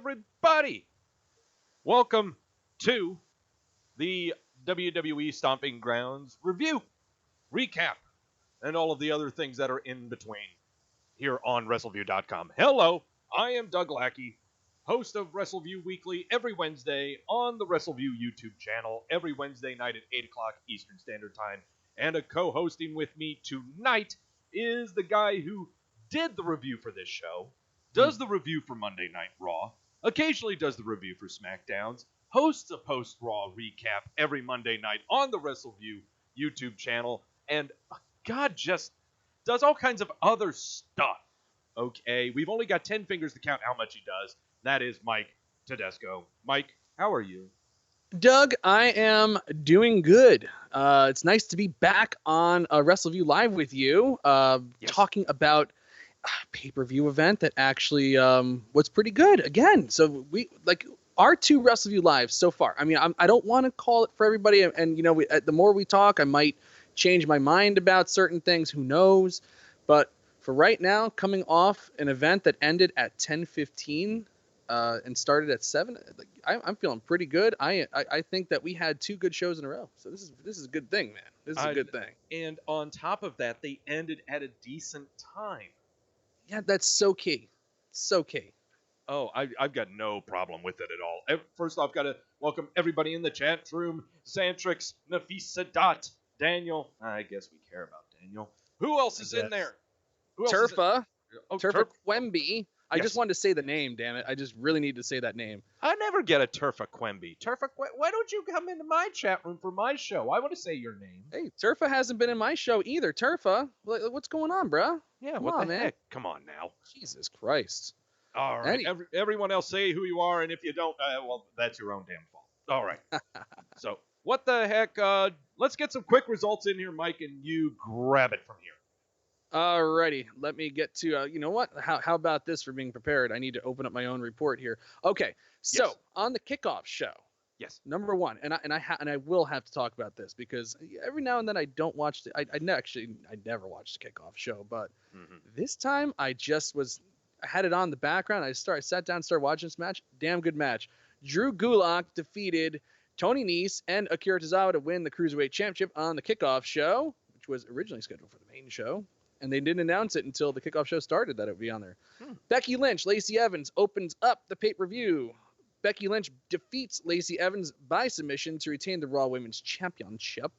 everybody? Welcome to the WWE Stomping Grounds review, recap, and all of the other things that are in between here on Wrestleview.com. Hello, I am Doug Lackey, host of Wrestleview Weekly every Wednesday on the Wrestleview YouTube channel, every Wednesday night at 8 o'clock Eastern Standard Time. And co-hosting with me tonight is the guy who did the review for this show, does the review for Monday Night Raw, occasionally does the review for SmackDowns, hosts a post-Raw recap every Monday night on the Wrestleview YouTube channel, and God just does all kinds of other stuff. Okay, we've only got 10 fingers to count how much he does. That is Mike Tedesco. Mike, how are you? Doug, I am doing good. It's nice to be back on Wrestleview Live with you, talking about a pay-per-view event that actually was pretty good again. So we our two Wrestleview Lives so far. I mean, I don't want to call it for everybody, and you know, the more we talk, I might change my mind about certain things. Who knows? But for right now, coming off an event that ended at 10:15. And started at 7. I'm feeling pretty good. I think that we had two good shows in a row. So this is a good thing, man. This is a good thing. And on top of that, they ended at a decent time. Yeah, that's so key. So key. Oh, I've got no problem with it at all. First off, got to welcome everybody in the chat room. Xantrix, Nafisa Dot, Daniel. I guess we care about Daniel. Who else is in there? Turfa. Oh, Turfa Quemby. I Yes. just wanted to say the name, damn it. I just really need to say that name. I never get a Turfa Quemby. Why don't you come into my chat room for my show? I want to say your name. Hey, Turfa hasn't been in my show either. Turfa, what's going on, bruh? Yeah, Come what on, the man. heck? Come on now. Jesus Christ. All right. Everyone else say who you are, and if you don't, well, that's your own damn fault. All right. So, what the heck? Let's get some quick results in here, Mike, and you grab it from here. Alrighty, let me get to, you know what? How about this for being prepared? I need to open up my own report here. Okay, so Yes. on the kickoff show, Yes. number one, and I will have to talk about this because every now and then I don't watch I never watched the kickoff show, but this time I had it on the background. I sat down, started watching this match. Damn good match. Drew Gulak defeated Tony Nese and Akira Tozawa to win the Cruiserweight Championship on the kickoff show, which was originally scheduled for the main show. And they didn't announce it until the kickoff show started that it would be on there. Becky Lynch, Lacey Evans opens up the pay-per-view. Becky Lynch defeats Lacey Evans by submission to retain the Raw Women's Championship.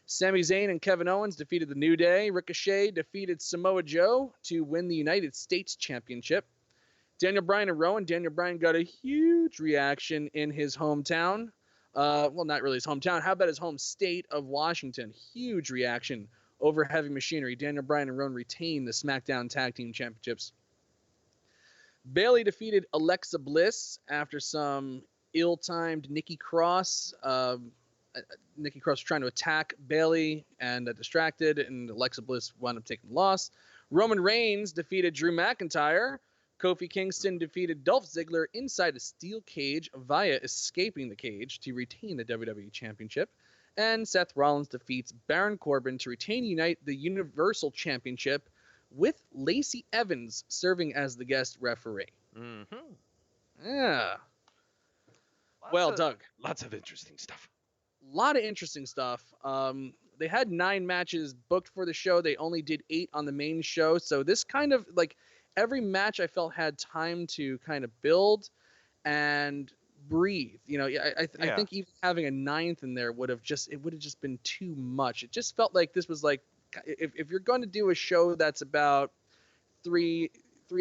Sami Zayn and Kevin Owens defeated the New Day. Ricochet defeated Samoa Joe to win the United States Championship. Daniel Bryan and Rowan. Daniel Bryan got a huge reaction in his hometown. Well, not really his hometown. How about his home state of Washington? Huge reaction over Heavy Machinery. Daniel Bryan and Rowan retain the SmackDown Tag Team Championships. Bayley defeated Alexa Bliss after some ill-timed Nikki Cross. Nikki Cross was trying to attack Bayley and distracted, and Alexa Bliss wound up taking the loss. Roman Reigns defeated Drew McIntyre. Kofi Kingston defeated Dolph Ziggler inside a steel cage via escaping the cage to retain the WWE Championship. And Seth Rollins defeats Baron Corbin to retain the Universal Championship with Lacey Evans serving as the guest referee. Yeah. Doug. Lots of interesting stuff. A lot of interesting stuff. They had 9 matches booked for the show. They only did 8 on the main show. So this kind of, every match I felt had time to kind of build and breathe. You know, I think even having a 9th in there would have just been too much. It just felt like this was like, if you're going to do a show that's about 3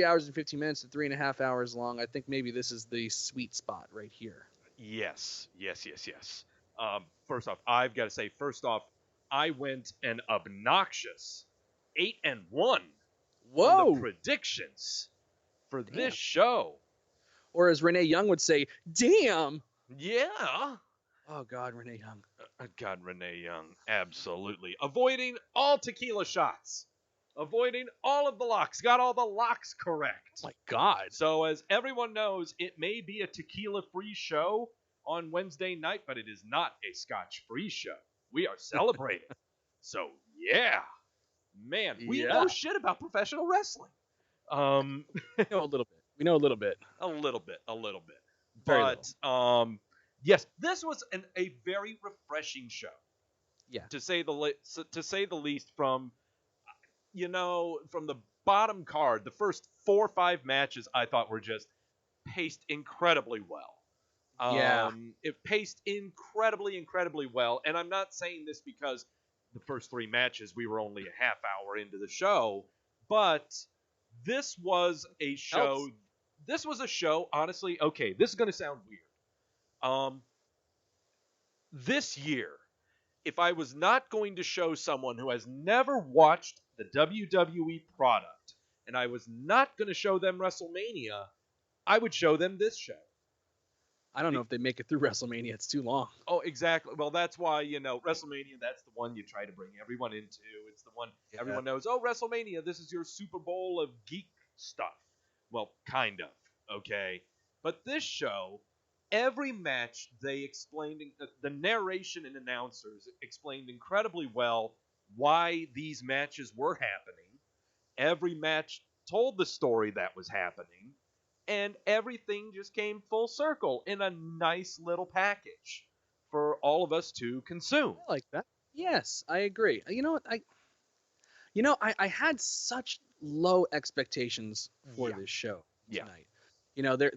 hours and 15 minutes to 3.5 hours long, I think maybe this is the sweet spot right here. Yes. First off, I've got to say, I went an obnoxious 8-1. Whoa! On the predictions for this show. Or as Renee Young would say, damn! Yeah. Oh, God, Renee Young. God, Renee Young. Absolutely. Avoiding all tequila shots. Avoiding all of the locks. Got all the locks correct. Oh, my God. So, as everyone knows, it may be a tequila-free show on Wednesday night, but it is not a scotch-free show. We are celebrating. So, yeah. Man, we know shit about professional wrestling. A little bit. We know a little bit. A little bit. Very But yes, this was a very refreshing show. Yeah. To say the least. From from the bottom card, the first 4 or 5 matches I thought were just paced incredibly well. Yeah. It paced incredibly well, and I'm not saying this because the first 3 matches we were only a half hour into the show, but this was a show. Helps. This was a show. Honestly, okay, this is going to sound weird. This year, if I was not going to show someone who has never watched the WWE product, and I was not going to show them WrestleMania, I would show them this show. I don't know if they make it through WrestleMania. It's too long. Oh, exactly. Well, that's why, WrestleMania, that's the one you try to bring everyone into. It's the one everyone knows. Oh, WrestleMania, this is your Super Bowl of geek stuff. Well, kind of, okay? But this show, every match they explained, the narration and announcers explained incredibly well why these matches were happening. Every match told the story that was happening. And everything just came full circle in a nice little package for all of us to consume. I like that. Yes, I agree. You know what? I had such low expectations for this show tonight.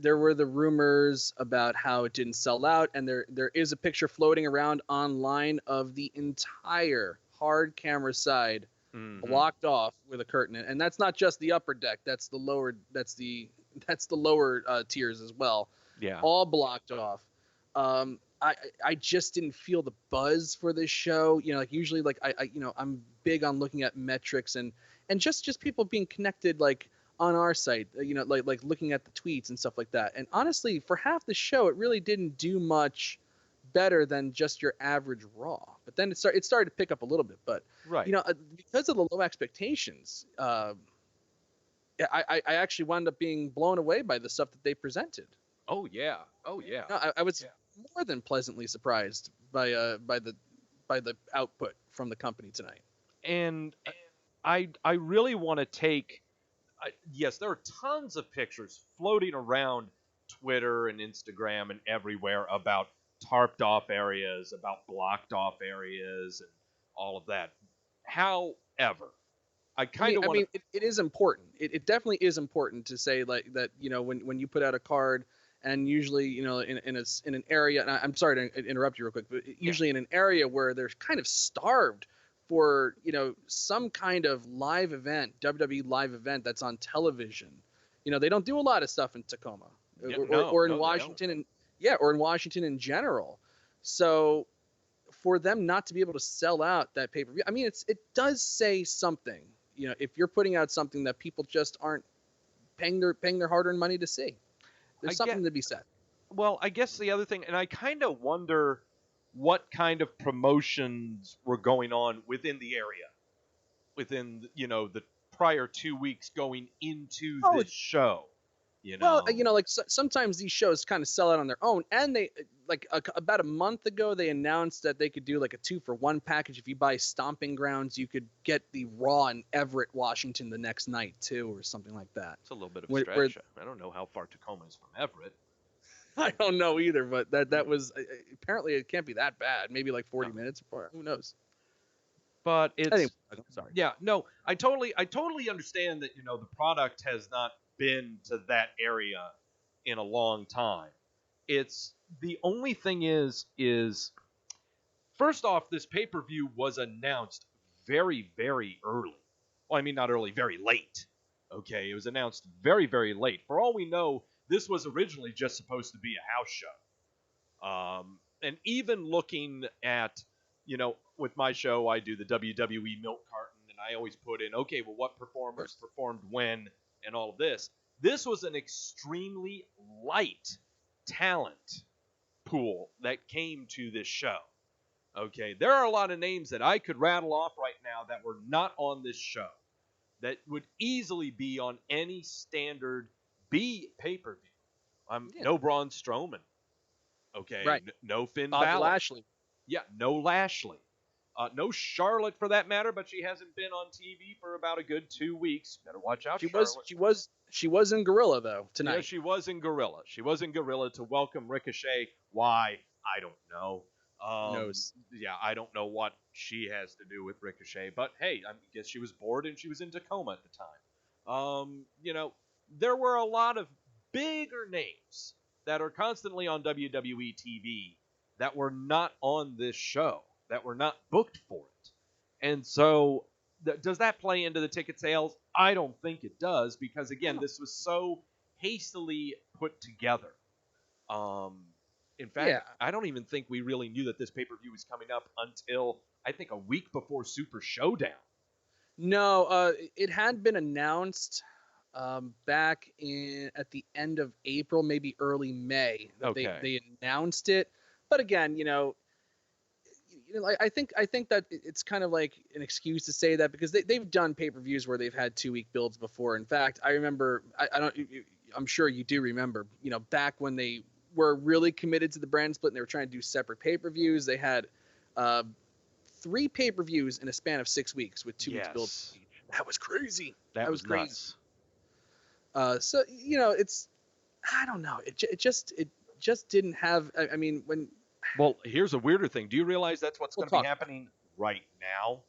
There were the rumors about how it didn't sell out, and there is a picture floating around online of the entire hard camera side blocked off with a curtain, and that's not just the upper deck. That's the lower. That's the lower tiers as well. Yeah. All blocked off. I just didn't feel the buzz for this show. Usually I'm big on looking at metrics and just people being connected on our site, like looking at the tweets and stuff like that. And honestly, for half the show, it really didn't do much better than just your average Raw. But then it started to pick up a little bit. But right. Because of the low expectations, I actually wound up being blown away by the stuff that they presented. Oh yeah. No, I was more than pleasantly surprised by the output from the company tonight. And I really want to take. Yes, there are tons of pictures floating around Twitter and Instagram and everywhere about tarped off areas, about blocked off areas, and all of that. However, I mean, it is important. It definitely is important to say that when you put out a card, and usually in an area, and I'm sorry to interrupt you real quick, but usually in an area where they're kind of starved for some kind of live event, WWE live event that's on television. They don't do a lot of stuff in Tacoma or in Washington, or in Washington in general. So for them not to be able to sell out that pay-per-view, I mean, it does say something. If you're putting out something that people just aren't paying their hard-earned money to see, there's something to be said. Well, I guess the other thing, and I kind of wonder what kind of promotions were going on within the area, within the prior 2 weeks going into this show. Well, sometimes these shows kind of sell out on their own, and they about a month ago they announced that they could do a 2-for-1 package. If you buy Stomping Grounds, you could get the Raw in Everett, Washington the next night too, or something like that. It's a little bit of a stretch. I don't know how far Tacoma is from Everett. I don't know either, but that was apparently it can't be that bad. Maybe 40 minutes, or who knows? But it's anyway, sorry. Yeah, no, I totally understand that the product has not been to that area in a long time. It's the only thing is first off, this pay-per-view was announced very, very early. Well, I mean, not early, very late. Okay, it was announced very, very late. For all we know, this was originally just supposed to be a house show. And even looking at, with my show, I do the WWE Milk Carton, and I always put in, okay, well, what performers performed when and all of this. This was an extremely light talent pool that came to this show. Okay, there are a lot of names that I could rattle off right now that were not on this show that would easily be on any standard B pay-per-view. No Braun Strowman. Okay, right. No Finn Bobby Balor. Lashley. Yeah, no Lashley. No Charlotte for that matter, but she hasn't been on TV for about a good 2 weeks. Better watch out, Charlotte. She was in Gorilla though tonight. Yeah, she was in Gorilla. She was in Gorilla to welcome Ricochet. Why? I don't know. Who knows? Yeah, I don't know what she has to do with Ricochet, but hey, I guess she was bored and she was in Tacoma at the time. There were a lot of bigger names that are constantly on WWE TV that were not on this show, that were not booked for it. And so, does that play into the ticket sales? I don't think it does, because again, this was so hastily put together. In fact, I don't even think we really knew that this pay-per-view was coming up until, I think, a week before Super Showdown. No, it had been announced back at the end of April, maybe early May. They announced it, but again, I think that it's kind of like an excuse to say that, because they've done pay-per-views where they've had 2-week builds before. In fact, I remember, I'm sure you do remember, back when they were really committed to the brand split and they were trying to do separate pay-per-views. They had 3 pay-per-views in a span of 6 weeks with 2 weeks builds each. That was crazy. That was crazy. Nuts. So it's, I don't know. It just didn't have. I mean, when. Well, here's a weirder thing. Do you realize that's what's going to be happening right now?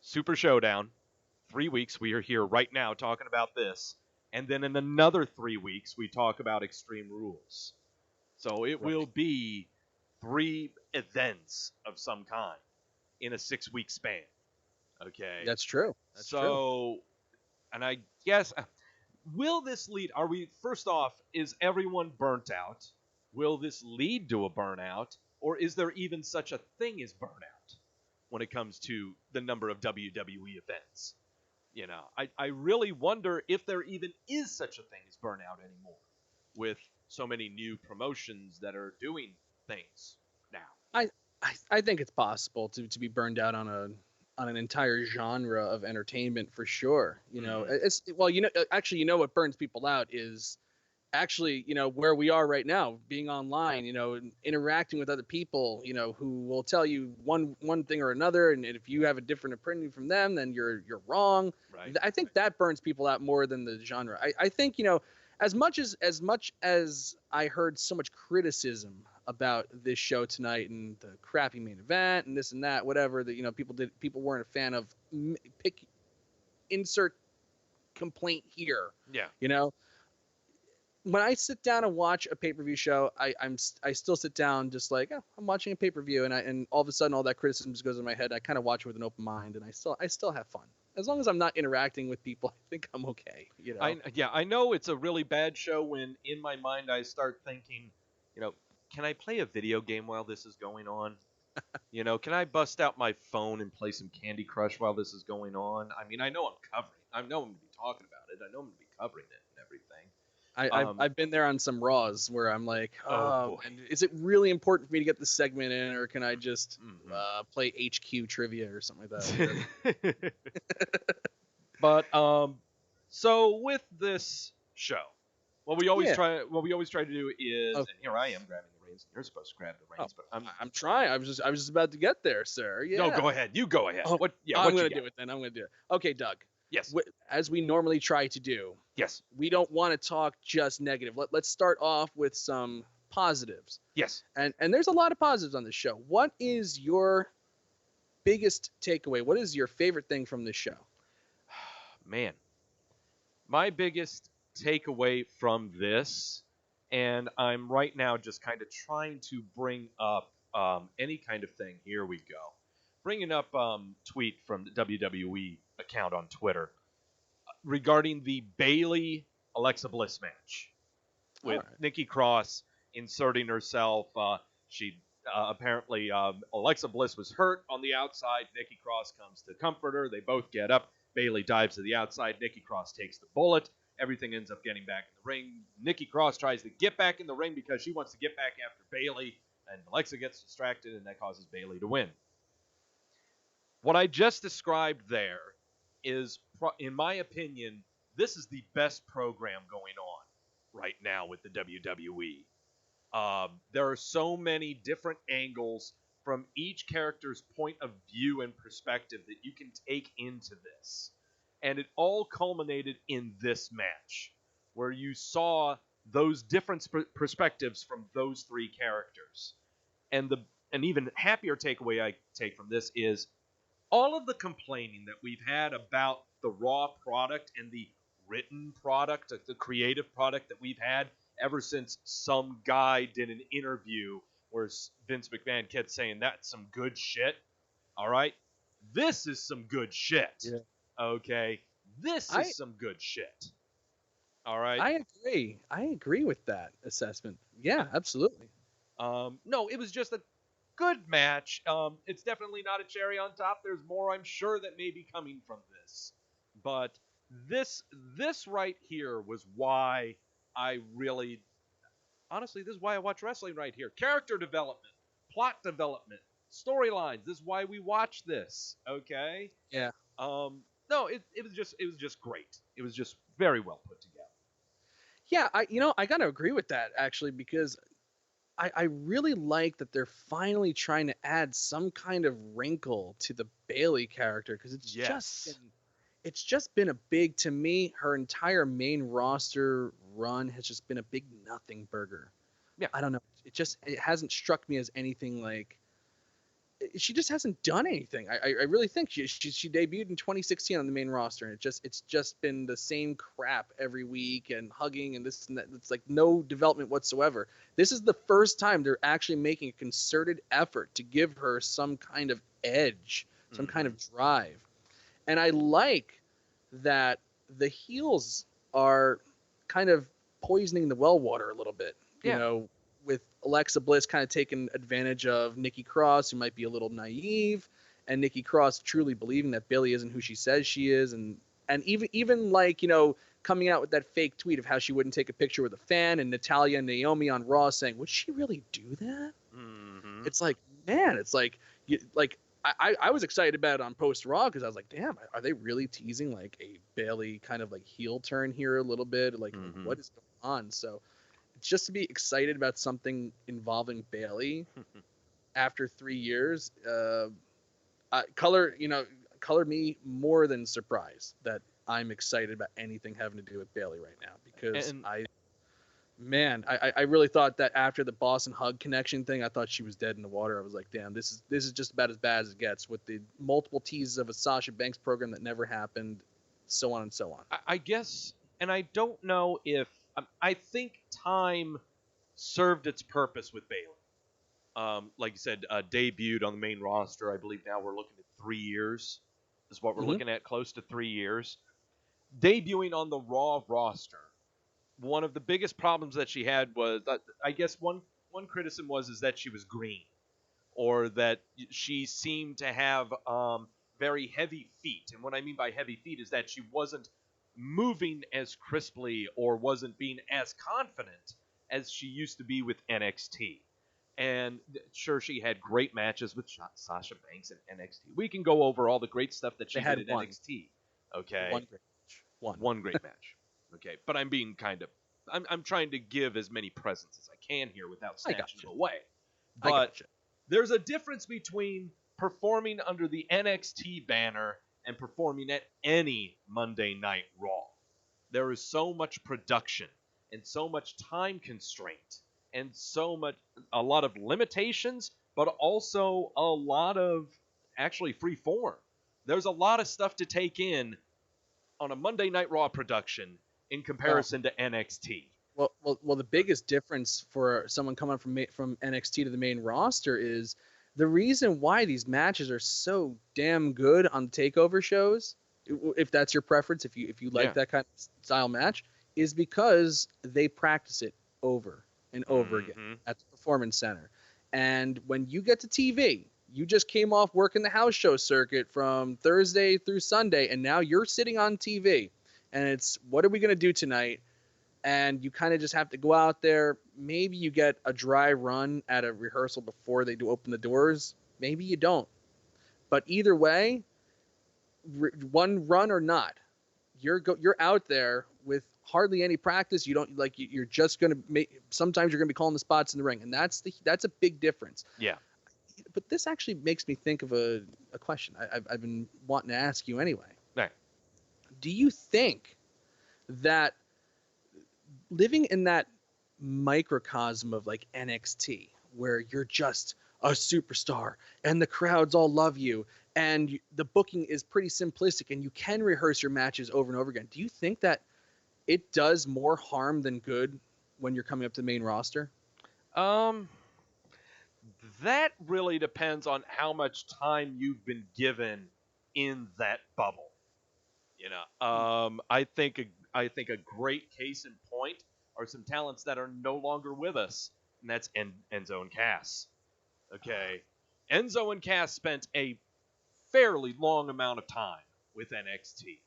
Super Showdown, 3 weeks. We are here right now talking about this. And then in another 3 weeks, we talk about Extreme Rules. So it will be 3 events of some kind in a 6-week span. Okay? That's true. And I guess, will this lead, first off, is everyone burnt out? Will this lead to a burnout? Or is there even such a thing as burnout when it comes to the number of WWE events? I really wonder if there even is such a thing as burnout anymore with so many new promotions that are doing things now. I think it's possible to be burned out on an entire genre of entertainment for sure. It's actually, what burns people out is actually, where we are right now, being online, interacting with other people, who will tell you one thing or another, and if you have a different opinion from them, then you're wrong. Right. I think that burns people out more than the genre. I think, as much as I heard so much criticism about this show tonight and the crappy main event and this and that, whatever, that people weren't a fan of, insert complaint here. Yeah. When I sit down and watch a pay-per-view show, I still sit down just like, I'm watching a pay-per-view, and all of a sudden all that criticism just goes in my head. I kind of watch it with an open mind, and I still have fun. As long as I'm not interacting with people, I think I'm okay. I know it's a really bad show when in my mind I start thinking, can I play a video game while this is going on? Can I bust out my phone and play some Candy Crush while this is going on? I mean, I know I'm going to be talking about it. I know I'm going to be covering it and everything. I've been there on some Raws where I'm like, boy. And is it really important for me to get this segment in, or can I just play HQ trivia or something like that? But so with this show, what we always try to do is, and here I am grabbing the reins. You're supposed to grab the reins, but I'm trying. I was just about to get there, sir. Yeah. No, go ahead. You go ahead. I'm going to do it then. I'm going to do it. Okay, Doug. Yes. As we normally try to do. Yes. We don't want to talk just negative. Let's start off with some positives. Yes. And there's a lot of positives on this show. What is your biggest takeaway? What is your favorite thing from this show? Man, my biggest takeaway from this, and I'm right now just kind of trying to bring up any kind of thing. Here we go. Bringing up tweet from the WWE account on Twitter regarding the Bayley Alexa Bliss match with Nikki Cross inserting herself. She apparently Alexa Bliss was hurt on the outside. Nikki Cross comes to comfort her. They both get up. Bayley dives to the outside. Nikki Cross takes the bullet. Everything ends up getting back in the ring. Nikki Cross tries to get back in the ring because she wants to get back after Bayley, and Alexa gets distracted, and that causes Bayley to win. What I just described there is, in my opinion, this is the best program going on right now with the WWE. There are so many different angles from each character's point of view and perspective that you can take into this. And it all culminated in this match, where you saw those different perspectives from those three characters. And an even happier takeaway I take from this is all of the complaining that we've had about the Raw product and the written product, the creative product that we've had ever since some guy did an interview where Vince McMahon kept saying that's some good shit. All right, this is some good shit. Yeah. Okay, this is some good shit. All right. I agree with that assessment. Yeah, absolutely. No, it was just a good match. It's definitely not a cherry on top. There's more, I'm sure, that may be coming from this. But this right here was why I really, honestly, this is why I watch wrestling right here. Character development, plot development, storylines. This is why we watch this. Okay. Yeah. No, it was just great. It was just very well put together. Yeah, I gotta agree with that actually, because I really like that they're finally trying to add some kind of wrinkle to the Bayley character, because it's just been a big, to me, her entire main roster run has just been a big nothing burger. Yeah. I don't know. It hasn't struck me as anything like. She just hasn't done anything. I really think she debuted in 2016 on the main roster, and it's just been the same crap every week and hugging and this and that. It's like no development whatsoever. This is the first time they're actually making a concerted effort to give her some kind of edge, some kind of drive. And I like that the heels are kind of poisoning the well water a little bit. You know, with Alexa Bliss kind of taking advantage of Nikki Cross, who might be a little naive, and Nikki Cross truly believing that Bayley isn't who she says she is, and even like, you know, coming out with that fake tweet of how she wouldn't take a picture with a fan, and Natalya and Naomi on Raw saying, would she really do that? Mm-hmm. It's like, man, it's like I was excited about it on post Raw, because I was like, damn, are they really teasing like a Bayley kind of like heel turn here a little bit? Like, what is going on? So just to be excited about something involving Bayley after 3 years, color me more than surprised that I'm excited about anything having to do with Bayley right now, because I really thought that after the Boston Hug connection thing, I thought she was dead in the water. I was like, damn, this is just about as bad as it gets, with the multiple teases of a Sasha Banks program that never happened, so on and so on. I guess, and I don't know if, I think time served its purpose with Bayley. Like you said, debuted on the main roster. I believe now we're looking at 3 years. Is what we're looking at, close to 3 years. Debuting on the Raw roster. One of the biggest problems that she had was, I guess one criticism is that she was green, or that she seemed to have very heavy feet. And what I mean by heavy feet is that she wasn't moving as crisply or wasn't being as confident as she used to be with NXT. And sure, she had great matches with Sasha Banks in NXT. We can go over all the great stuff that she did in NXT. Okay. One great match. One great match. Okay. But I'm being I'm trying to give as many presents as I can here without snatching them away. But there's a difference between performing under the NXT banner and performing at any Monday Night Raw. There is so much production and so much time constraint and a lot of limitations, but also a lot of actually free form. There's a lot of stuff to take in on a Monday Night Raw production in comparison to NXT. Well, the biggest difference for someone coming from NXT to the main roster is the reason why these matches are so damn good on the takeover shows, if that's your preference, if you like that kind of style match, is because they practice it over and over again at the Performance Center. And when you get to TV, you just came off working the house show circuit from Thursday through Sunday, and now you're sitting on TV, and it's, what are we going to do tonight? And you kind of just have to go out there. Maybe you get a dry run at a rehearsal before they do open the doors. Maybe you don't. But either way, one run or not, you're out there with hardly any practice. You don't you're just going to make. Sometimes you're going to be calling the spots in the ring, and that's a big difference. Yeah. but this actually makes me think of a question I've been wanting to ask you anyway. Right. Do you think that living in that microcosm of like NXT, where you're just a superstar and the crowds all love you and the booking is pretty simplistic and you can rehearse your matches over and over again, do you think that it does more harm than good when you're coming up to the main roster? That really depends on how much time you've been given in that bubble. I think a great case in point are some talents that are no longer with us, and that's Enzo and Cass. Okay, Enzo and Cass spent a fairly long amount of time with NXT,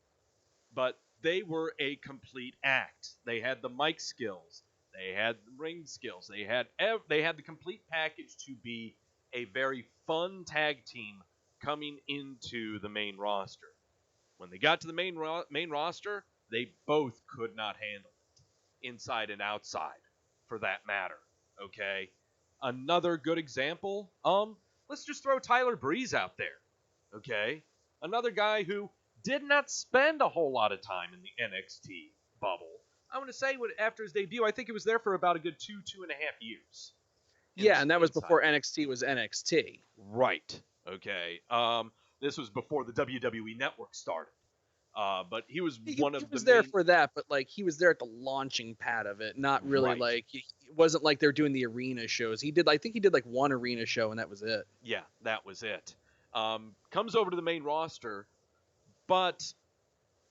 but they were a complete act. They had the mic skills, they had the ring skills, they had the complete package to be a very fun tag team coming into the main roster. When they got to the main roster, they both could not handle it, inside and outside, for that matter. Okay, another good example. Let's just throw Tyler Breeze out there. Okay, another guy who did not spend a whole lot of time in the NXT bubble. I want to say after his debut, I think it was there for about a good 2.5 years. Yeah, and that was before NXT was NXT. Right. Okay. This was before the WWE Network started. But he was one of the. He was there for that, but like he was there at the launching pad of it, not really Right. like it wasn't like they're doing the arena shows. I think he did like one arena show and that was it. Yeah, that was it. Comes over to the main roster, but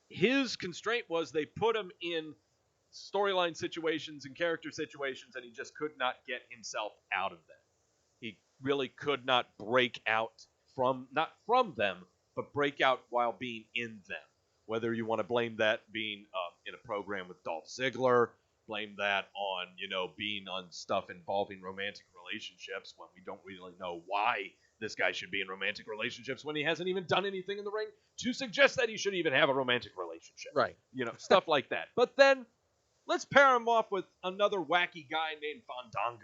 his constraint was they put him in storyline situations and character situations, and he just could not get himself out of them. He really could not break out not from them, but break out while being in them. Whether you want to blame that being in a program with Dolph Ziggler, blame that on being on stuff involving romantic relationships when we don't really know why this guy should be in romantic relationships when he hasn't even done anything in the ring to suggest that he should even have a romantic relationship. Right. Stuff like that. But then let's pair him off with another wacky guy named Fandango.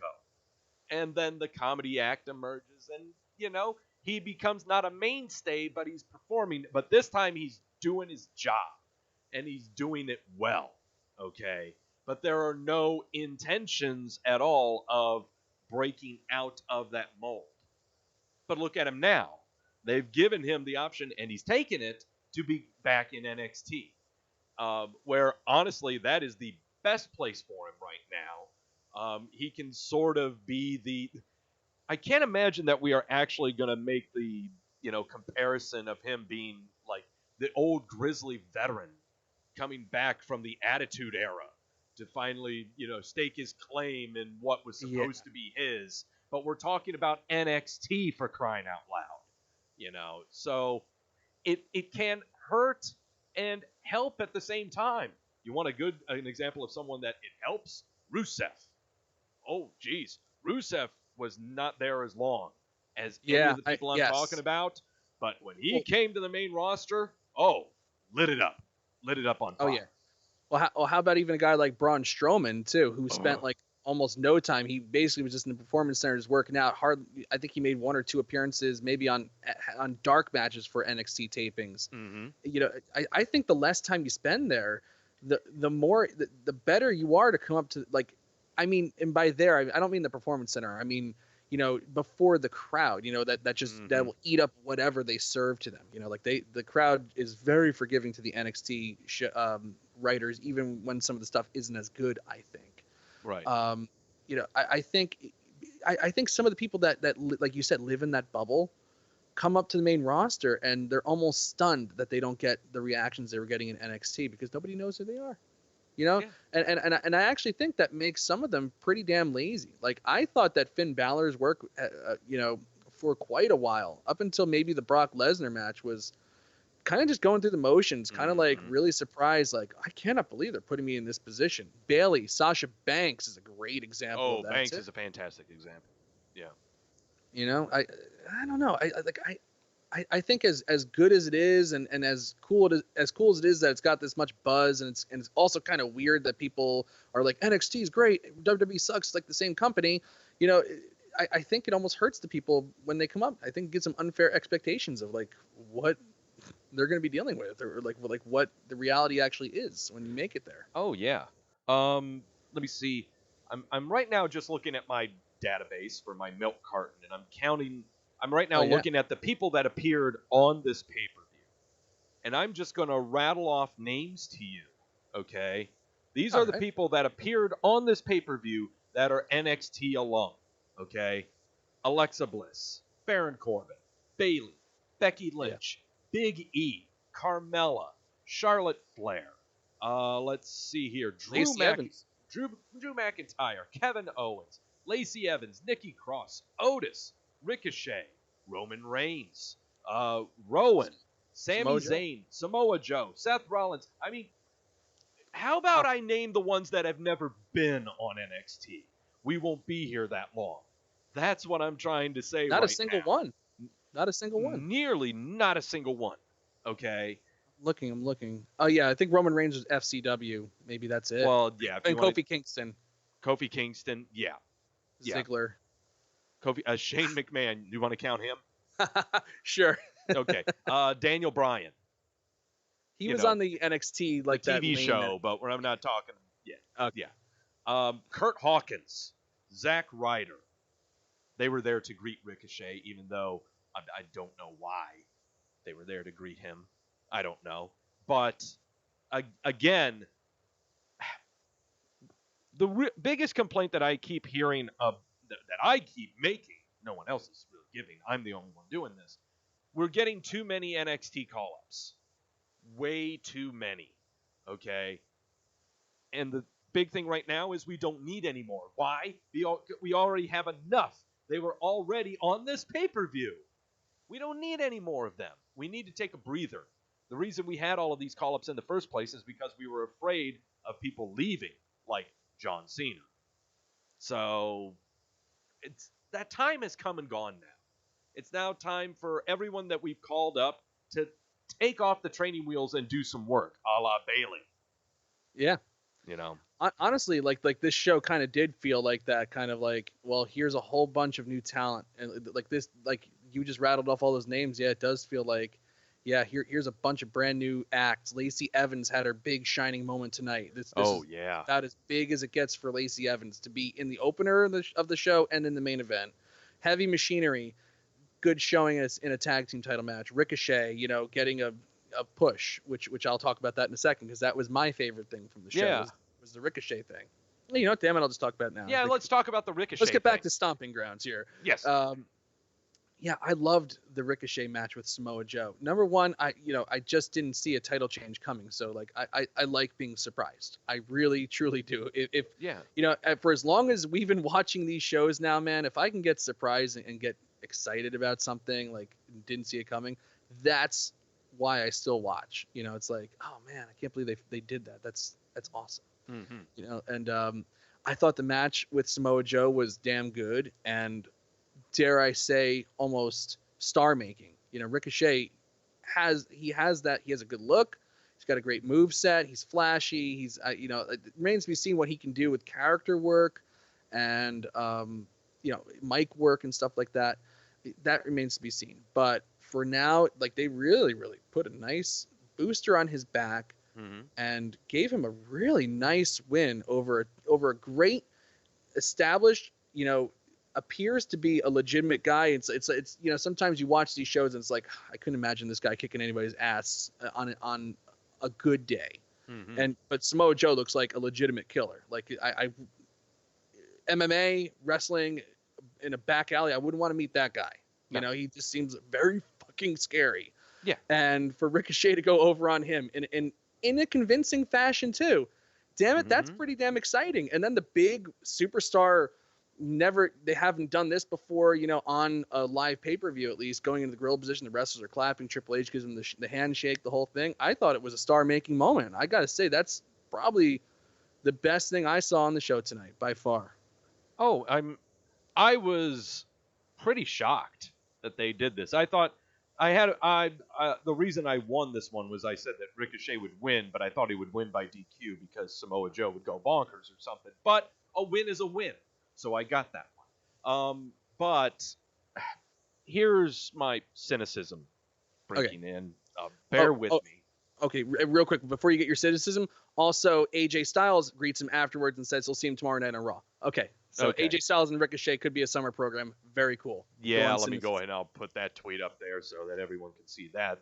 And then the comedy act emerges and, he becomes not a mainstay, but he's performing. But this time he's doing his job and he's doing it well. Okay. But there are no intentions at all of breaking out of that mold. But look at him now. They've given him the option, and he's taken it, to be back in NXT. Where, honestly, that is the best place for him right now. He can sort of be the... I can't imagine that we are actually going to make the, comparison of him being, like, the old grizzly veteran coming back from the Attitude Era to finally, stake his claim in what was supposed to be his. But we're talking about NXT, for crying out loud, So it can hurt and help at the same time. You want an example of someone that it helps? Rusev. Oh, geez. Rusev was not there as long as any of the people I'm talking about. But when he came to the main roster, lit it up. Lit it up on fire. Oh, yeah. Well, how about even a guy like Braun Strowman, too, who spent like almost no time. He basically was just in the performance centers working out. I think he made 1 or 2 appearances, maybe on dark matches for NXT tapings. Mm-hmm. I think the less time you spend there, the more the better you are to come up to, like, I mean, and by there I don't mean the performance center. I mean, before the crowd, that will eat up whatever they serve to them. Like the crowd is very forgiving to the NXT writers, even when some of the stuff isn't as good, I think. Right. I think some of the people that like you said live in that bubble come up to the main roster and they're almost stunned that they don't get the reactions they were getting in NXT because nobody knows who they are. Yeah. And I actually think that makes some of them pretty damn lazy. Like I thought that Finn Balor's work, for quite a while, up until maybe the Brock Lesnar match, was kind of just going through the motions, kind of like really surprised, like, I cannot believe they're putting me in this position. Bayley, Sasha Banks is a great example of that. Banks is a fantastic example. Yeah. I don't know. I think as good as it is and as cool as it is that it's got this much buzz, and it's also kind of weird that people are like, NXT is great, WWE sucks, it's like the same company. I think it almost hurts the people when they come up. I think it gives them unfair expectations of like what they're going to be dealing with, or like what the reality actually is when you make it there. Oh yeah. Let me see. I'm right now just looking at my database for my milk carton, and I'm counting. I'm right now Oh, yeah. looking at the people that appeared on this pay-per-view, and I'm just gonna rattle off names to you. Okay, these are All the right. people that appeared on this pay-per-view that are NXT alum. Okay, Alexa Bliss, Baron Corbin, Bayley, Becky Yeah. Lynch, Big E, Carmella, Charlotte Flair. Let's see here. Lacey Evans. Drew McIntyre, Kevin Owens, Lacey Evans, Nikki Cross, Otis, Ricochet, Roman Reigns, Rowan, Sami Samoa Joe. Zayn, Samoa Joe, Seth Rollins. I mean, how about I name the ones that have never been on NXT? We won't be here that long. That's what I'm trying to say Not right a single now. one. Not a single one. Nearly not a single one. Okay. I'm looking. Oh yeah, I think Roman Reigns was FCW. Maybe that's it. Well, yeah. If and you want Kofi Kingston, Kofi Kingston, yeah. Ziggler. Shane McMahon. You want to count him? Sure. Okay. Daniel Bryan. He You was know, on the NXT like the that TV main show, event. but I'm not talking. Yeah. Okay. Yeah. Kurt Hawkins, Zack Ryder. They were there to greet Ricochet, even though I don't know why they were there to greet him. I don't know. But again, the biggest complaint that I keep hearing that I keep making, no one else is really giving. I'm the only one doing this. We're getting too many NXT call-ups. Way too many. Okay? And the big thing right now is we don't need any more. Why? We already have enough. They were already on this pay-per-view. We don't need any more of them. We need to take a breather. The reason we had all of these call-ups in the first place is because we were afraid of people leaving, like John Cena. So that time has come and gone now. It's now time for everyone that we've called up to take off the training wheels and do some work, a la Bayley. Yeah. You know. Honestly, like this show kind of did feel like that, kind of like, well, here's a whole bunch of new talent, and like this, like you just rattled off all those names. Yeah, it does feel like, yeah, here's a bunch of brand new acts. Lacey Evans had her big shining moment tonight. This is Yeah. about as big as it gets for Lacey Evans to be in the opener of the show and in the main event. Heavy Machinery, good showing us in a tag team title match. Ricochet, getting a push, which I'll talk about that in a second, because that was my favorite thing from the show. Yeah. Was the Ricochet thing. Well, damn it, I'll just talk about it now. Yeah, let's talk about the Ricochet. Let's get back thing. to Stomping Grounds here. Yes. Yeah, I loved the Ricochet match with Samoa Joe. Number one, I just didn't see a title change coming, so like I like being surprised. I really truly do. If for as long as we've been watching these shows now, man, if I can get surprised and get excited about something, like didn't see it coming, that's why I still watch. It's like, oh man, I can't believe they did that. That's awesome. Mm-hmm. And I thought the match with Samoa Joe was damn good, and dare I say, almost star making. Ricochet has that. He has a good look. He's got a great move set. He's flashy. He's it remains to be seen what he can do with character work and mic work and stuff like that. That remains to be seen. But for now, like, they really, really put a nice booster on his back. Mm-hmm. And gave him a really nice win over a great established, appears to be a legitimate guy. It's sometimes you watch these shows and it's like, I couldn't imagine this guy kicking anybody's ass on a good day. Mm-hmm. But Samoa Joe looks like a legitimate killer. Like I MMA wrestling in a back alley, I wouldn't want to meet that guy. No. He just seems very fucking scary. Yeah. And for Ricochet to go over on him in a convincing fashion too. Damn it, that's pretty damn exciting. And then the big superstar, they haven't done this before, on a live pay-per-view, at least, going into the gorilla position, the wrestlers are clapping, Triple H gives them the handshake, the whole thing. I thought it was a star-making moment. I gotta say, that's probably the best thing I saw on the show tonight, by far. Oh, I was pretty shocked that they did this. I thought the reason I won this one was I said that Ricochet would win, but I thought he would win by DQ because Samoa Joe would go bonkers or something. But a win is a win, so I got that one. But here's my cynicism Okay. breaking in. Bear with me. Okay, real quick before you get your cynicism. Also, AJ Styles greets him afterwards and says he'll see him tomorrow night on Raw. Okay, so Okay. AJ Styles and Ricochet could be a summer program. Very cool. Yeah, let me go ahead and I'll put that tweet up there so that everyone can see that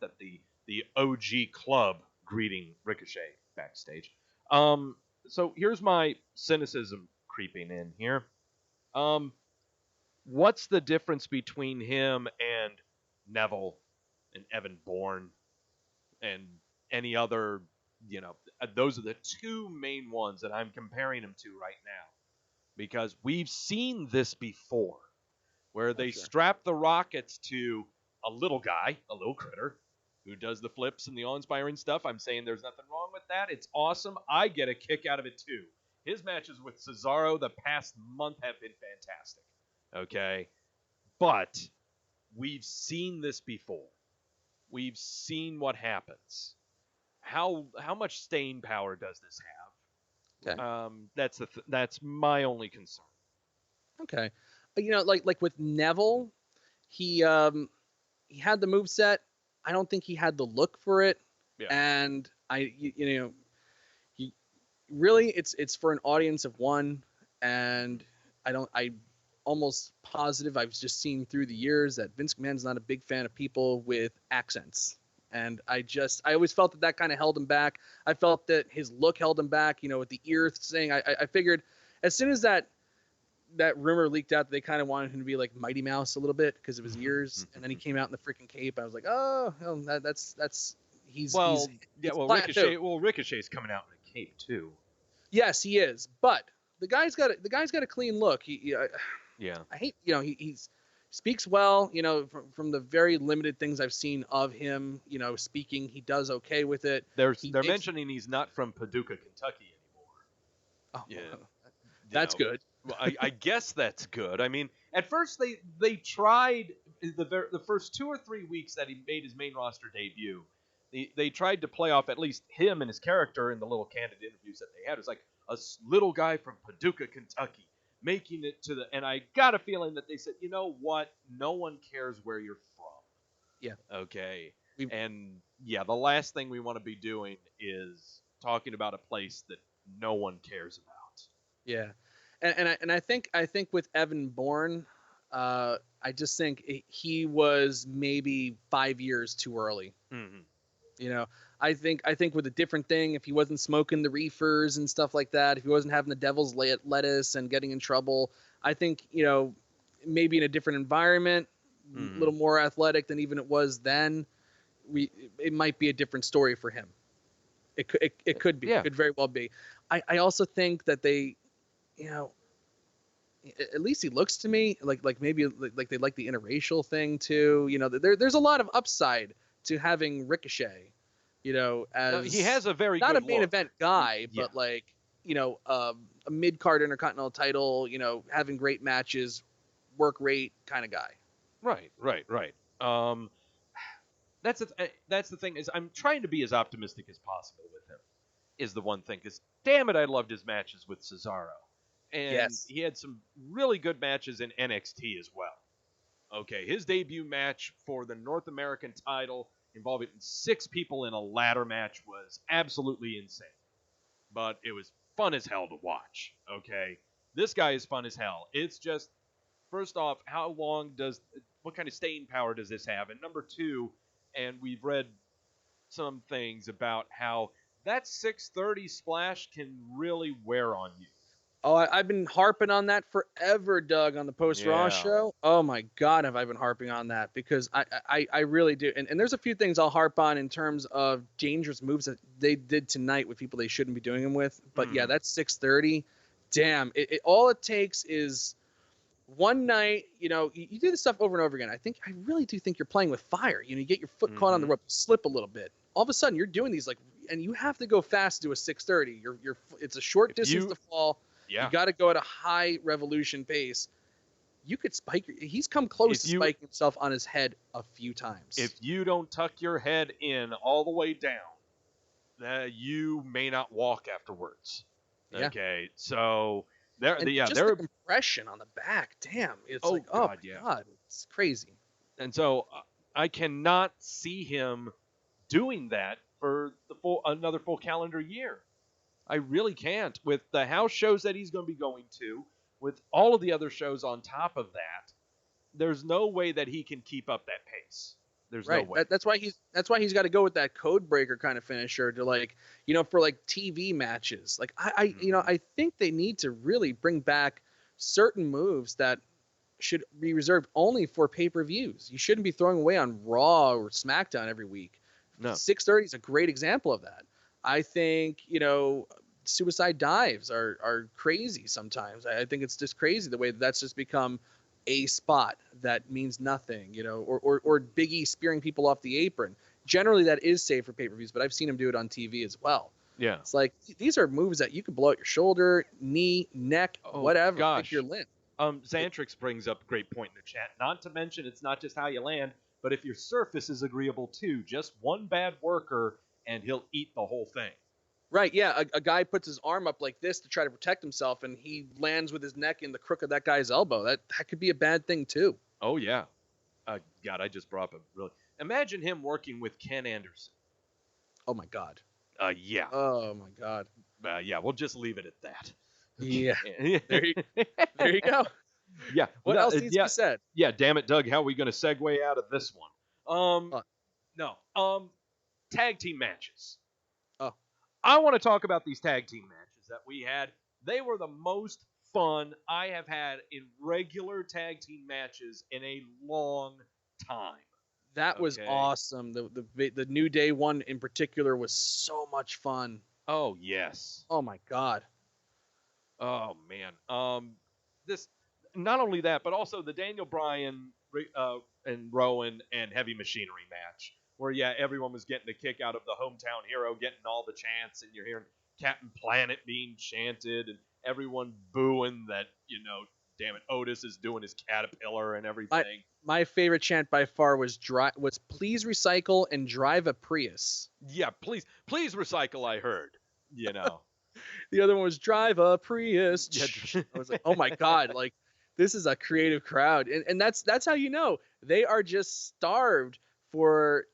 the OG club greeting Ricochet backstage. So here's my cynicism creeping in here. What's the difference between him and Neville and Evan Bourne and any other, those are the two main ones that I'm comparing him to right now. Because we've seen this before, where they strap the rockets to a little guy, a little critter, who does the flips and the awe-inspiring stuff. I'm saying there's nothing wrong with that. It's awesome. I get a kick out of it too. His matches with Cesaro the past month have been fantastic. Okay? But we've seen this before. We've seen what happens. How much staying power does this have? Okay. That's my only concern. Okay. Like with Neville, he had the moveset. I don't think he had the look for it. Yeah. And he really it's for an audience of one, and I almost positive I've just seen through the years that Vince McMahon's not a big fan of people with accents. And I always felt that kind of held him back. I felt that his look held him back, with the ear thing. I figured as soon as that rumor leaked out, they kind of wanted him to be like Mighty Mouse a little bit because of his ears. And then he came out in the freaking cape. I was like, oh, that's Ricochet's coming out in a cape too. Yes, he is. But the guy's got a clean look. I hate, he speaks well, from the very limited things I've seen of him, speaking, he does okay with it. They're mentioning he's not from Paducah, Kentucky anymore. Oh, yeah. That's good. Well, I guess that's good. I mean, at first they tried the first 2 or 3 weeks that he made his main roster debut. They tried to play off at least him and his character in the little candid interviews that they had. It was like a little guy from Paducah, Kentucky, making it to and I got a feeling that they said, you know what? No one cares where you're from. Yeah. Okay. The last thing we want to be doing is talking about a place that no one cares about. Yeah. And I think with Evan Bourne, I just think he was maybe 5 years too early. Mm-hmm. I think with a different thing, if he wasn't smoking the reefers and stuff like that, if he wasn't having the devil's lettuce and getting in trouble, I think, maybe in a different environment, a little more athletic than even it was then, it might be a different story for him. It could be. Yeah. It could very well be. I also think that they, at least he looks to me like maybe like they like the interracial thing too. There's a lot of upside to having Ricochet. As he has a very not good a main look. event guy, but a mid-card Intercontinental title, having great matches, work rate kind of guy. Right. That's the thing is I'm trying to be as optimistic as possible with him. Is the one thing because damn it, I loved his matches with Cesaro, and he had some really good matches in NXT as well. Okay, his debut match for the North American title involving 6 people in a ladder match was absolutely insane. But it was fun as hell to watch, okay? This guy is fun as hell. It's just, first off, what kind of staying power does this have? And number 2, and we've read some things about how that 630 splash can really wear on you. Oh, I've been harping on that forever, Doug, on the post-Raw show. Oh, my God, have I been harping on that because I really do. And there's a few things I'll harp on in terms of dangerous moves that they did tonight with people they shouldn't be doing them with. But, yeah, that's 630. Damn. All it takes is one night, you do this stuff over and over again. I really do think you're playing with fire. You get your foot caught on the rope, slip a little bit. All of a sudden, you're doing these, and you have to go fast to do a 630. It's a short distance to fall. Yeah. You got to go at a high revolution pace. You could spike. He's come close to spiking himself on his head a few times. If you don't tuck your head in all the way down, you may not walk afterwards. Yeah. Okay, so And just the compression on the back, damn, it's oh like, God, oh my yeah. God, it's crazy. And so I cannot see him doing that for another full calendar year. I really can't. With the house shows that he's going to be going to, with all of the other shows on top of that, there's no way that he can keep up that pace. There's right. no way. That's why he's got to go with that code breaker kind of finisher to, like, you know, for like TV matches. Like you know, I think they need to really bring back certain moves that should be reserved only for pay-per-views. You shouldn't be throwing away on Raw or SmackDown every week. No. 6:30 is a great example of that. I think, you know, suicide dives are crazy sometimes. I think it's just crazy the way that's just become a spot that means nothing, you know, or Big E spearing people off the apron. Generally, that is safe for pay-per-views, but I've seen him do it on TV as well. Yeah. It's like, these are moves that you can blow out your shoulder, knee, neck, whatever. Gosh. Pick your limb. Xantrix brings up a great point in the chat. Not to mention, it's not just how you land, but if your surface is agreeable too. Just one bad worker, and he'll eat the whole thing. Right, yeah. A guy puts his arm up like this to try to protect himself, and he lands with his neck in the crook of that guy's elbow. That could be a bad thing too. Oh yeah. God, I just brought up a really. Imagine him working with Ken Anderson. Oh my God. Yeah. Oh my God. Yeah, we'll just leave it at that. Yeah. there you go. Yeah. What else needs to be said? Yeah, damn it, Doug. How are we going to segue out of this one? No. Tag team matches. Oh. I want to talk about these tag team matches that we had. They were the most fun I have had in regular tag team matches in a long time. That was awesome. The New Day one in particular was so much fun. Oh yes. Oh my God. Oh man. This not only that, but also the Daniel Bryan and Rowan and Heavy Machinery match, where everyone was getting a kick out of the hometown hero getting all the chants, and you're hearing Captain Planet being chanted, and everyone booing that, damn it, Otis is doing his caterpillar and everything. My favorite chant by far was please recycle and drive a Prius. Yeah, please recycle, I heard. The other one was drive a Prius. Yeah. I was like, oh my God, like, this is a creative crowd. And that's how you know they are just starved for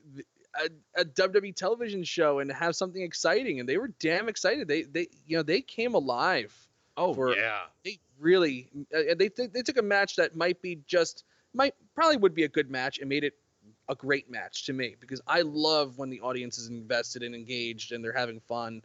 a WWE television show and have something exciting. And they were damn excited. They came alive. Oh, yeah. They really, they took a match that probably would be a good match and made it a great match to me, because I love when the audience is invested and engaged and they're having fun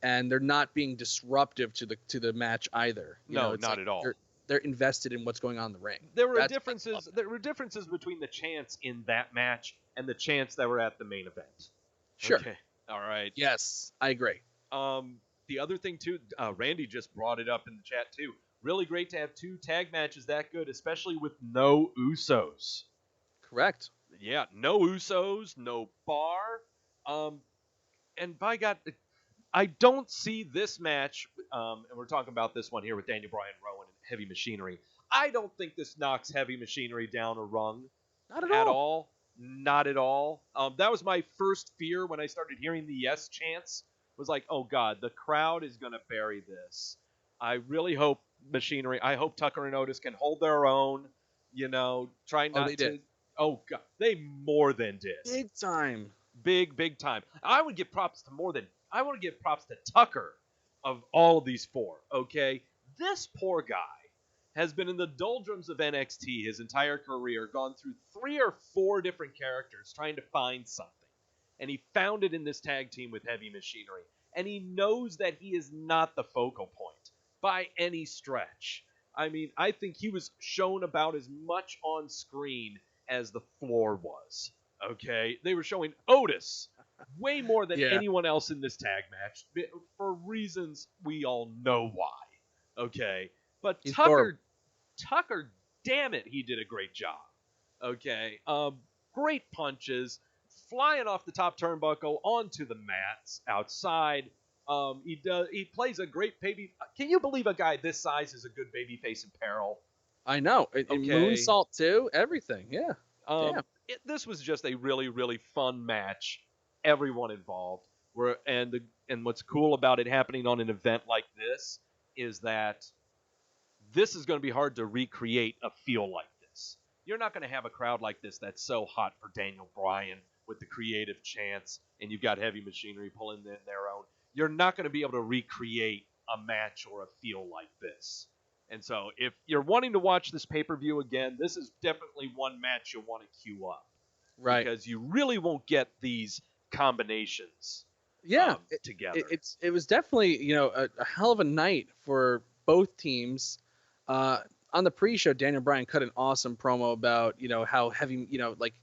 and they're not being disruptive to the match either. Not at all. They're invested in what's going on in the ring. There were differences between the chants in that match and the chants that were at the main event. Sure. Okay. All right. Yes, I agree. The other thing too, Randy just brought it up in the chat too. Really great to have two tag matches that good, especially with no Usos. Correct. Yeah, no Usos, no bar. And by God, I don't see this match, and we're talking about this one here with Daniel Bryan, Rowan, and Heavy Machinery. I don't think this knocks Heavy Machinery down a rung. Not at all. Not at all. That was my first fear when I started hearing the yes chants. Was like, oh God, the crowd is going to bury this. I really hope I hope Tucker and Otis can hold their own, try not to. Did. Oh God, they more than did. Big time. Big time. I want to give props to Tucker of all of these four, okay? This poor guy has been in the doldrums of NXT his entire career, gone through 3 or 4 different characters trying to find something. And he found it in this tag team with Heavy Machinery. And he knows that he is not the focal point by any stretch. I mean, I think he was shown about as much on screen as the floor was. Okay? They were showing Otis way more than anyone else in this tag match for reasons we all know why. Okay? But Tucker, damn it, he did a great job. Okay? Great punches. Flying off the top turnbuckle onto the mats outside. He plays a great baby. Can you believe a guy this size is a good babyface in peril? I know. Okay. Moonsault too. Everything. Yeah. This was just a really, really fun match. Everyone involved. And what's cool about it happening on an event like this is that this is going to be hard to recreate a feel like this. You're not going to have a crowd like this that's so hot for Daniel Bryan with the creative chants, and you've got Heavy Machinery pulling in their own. You're not going to be able to recreate a match or a feel like this. And so if you're wanting to watch this pay-per-view again, this is definitely one match you'll want to queue up. Right. Because you really won't get these combinations together. It was definitely, a hell of a night for both teams. On the pre-show, Daniel Bryan cut an awesome promo about, how heavy, like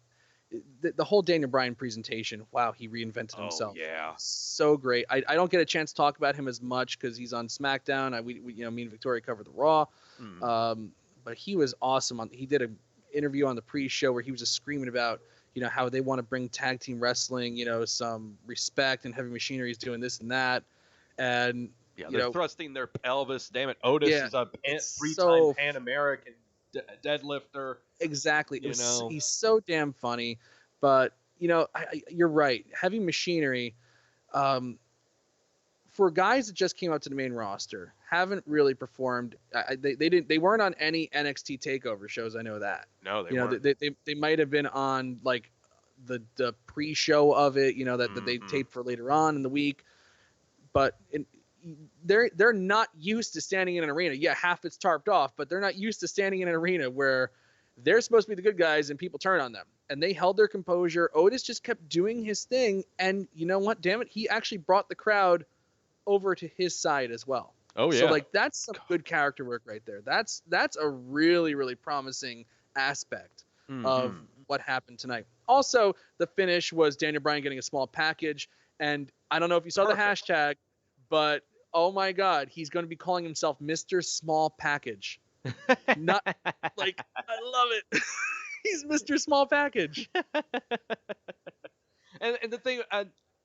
the whole Daniel Bryan presentation. Wow, he reinvented himself. Yeah. So great. I don't get a chance to talk about him as much because he's on SmackDown. We me and Victoria covered the Raw. But he was awesome. He did an interview on the pre-show where he was just screaming about, how they want to bring tag team wrestling, some respect, and Heavy Machinery is doing this and that. And they're thrusting their pelvis. Damn it, Otis is a three-time Pan American deadlifter. Exactly. He's so damn funny. But you're right. Heavy Machinery, for guys that just came up to the main roster, haven't really performed. They weren't on any NXT Takeover shows. I know that. No, they weren't. They might have been on like the pre-show of it. That they taped for later on in the week. But they're not used to standing in an arena. Yeah, half it's tarped off, but they're not used to standing in an arena where they're supposed to be the good guys and people turn on them. And they held their composure. Otis just kept doing his thing, and you know what? Damn it, he actually brought the crowd over to his side as well. Oh yeah. So that's some good character work right there. That's a really, really promising aspect of what happened tonight. Also, the finish was Daniel Bryan getting a small package, and I don't know if you saw the hashtag, but oh my God, he's going to be calling himself Mr. Small Package. Not like I love it. He's Mr. Small Package. and the thing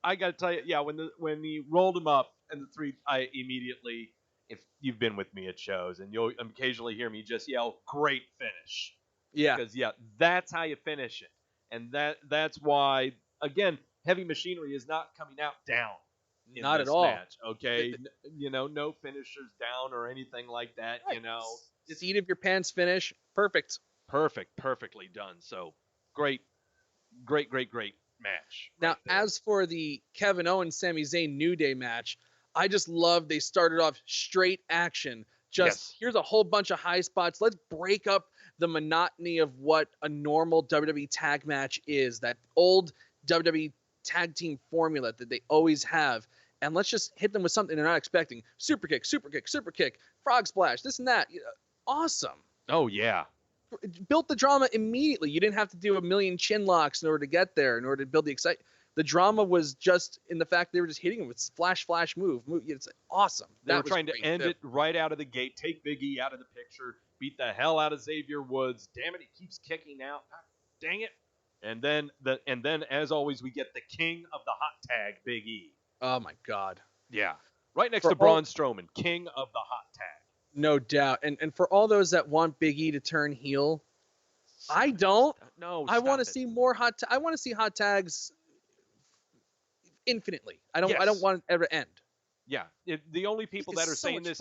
I got to tell you, when he rolled him up and the three, I immediately, if you've been with me at shows, and you'll occasionally hear me just yell, "Great finish!" Yeah, because that's how you finish it, and that's why again, Heavy Machinery is not coming out down. Not at all. Match, okay, no finishers down or anything like that. Right. The seat of your pants finish, perfectly done. So great match. Now, as for the Kevin Owens Sami Zayn New Day match, I just love they started off straight action. Here's a whole bunch of high spots. Let's break up the monotony of what a normal WWE tag match is. That old WWE tag team formula that they always have. And let's just hit them with something they're not expecting. Super kick, frog splash, this and that. Awesome. Oh, yeah. Built the drama immediately. You didn't have to do a million chin locks in order to get there, in order to build the excitement. The drama was just in the fact they were just hitting him with flash, move. It's awesome. They were trying to end it right out of the gate, take Big E out of the picture, beat the hell out of Xavier Woods. Damn it, he keeps kicking out. God, dang it. And then, as always, we get the king of the hot tag, Big E. Oh, my God. Yeah. Right next to Braun Strowman, king of the hot tag. No doubt. And for all those that want Big E to turn heel, I don't. No, I want to see more I want to see hot tags infinitely. I don't want it ever to end. Yeah. The only people that are saying this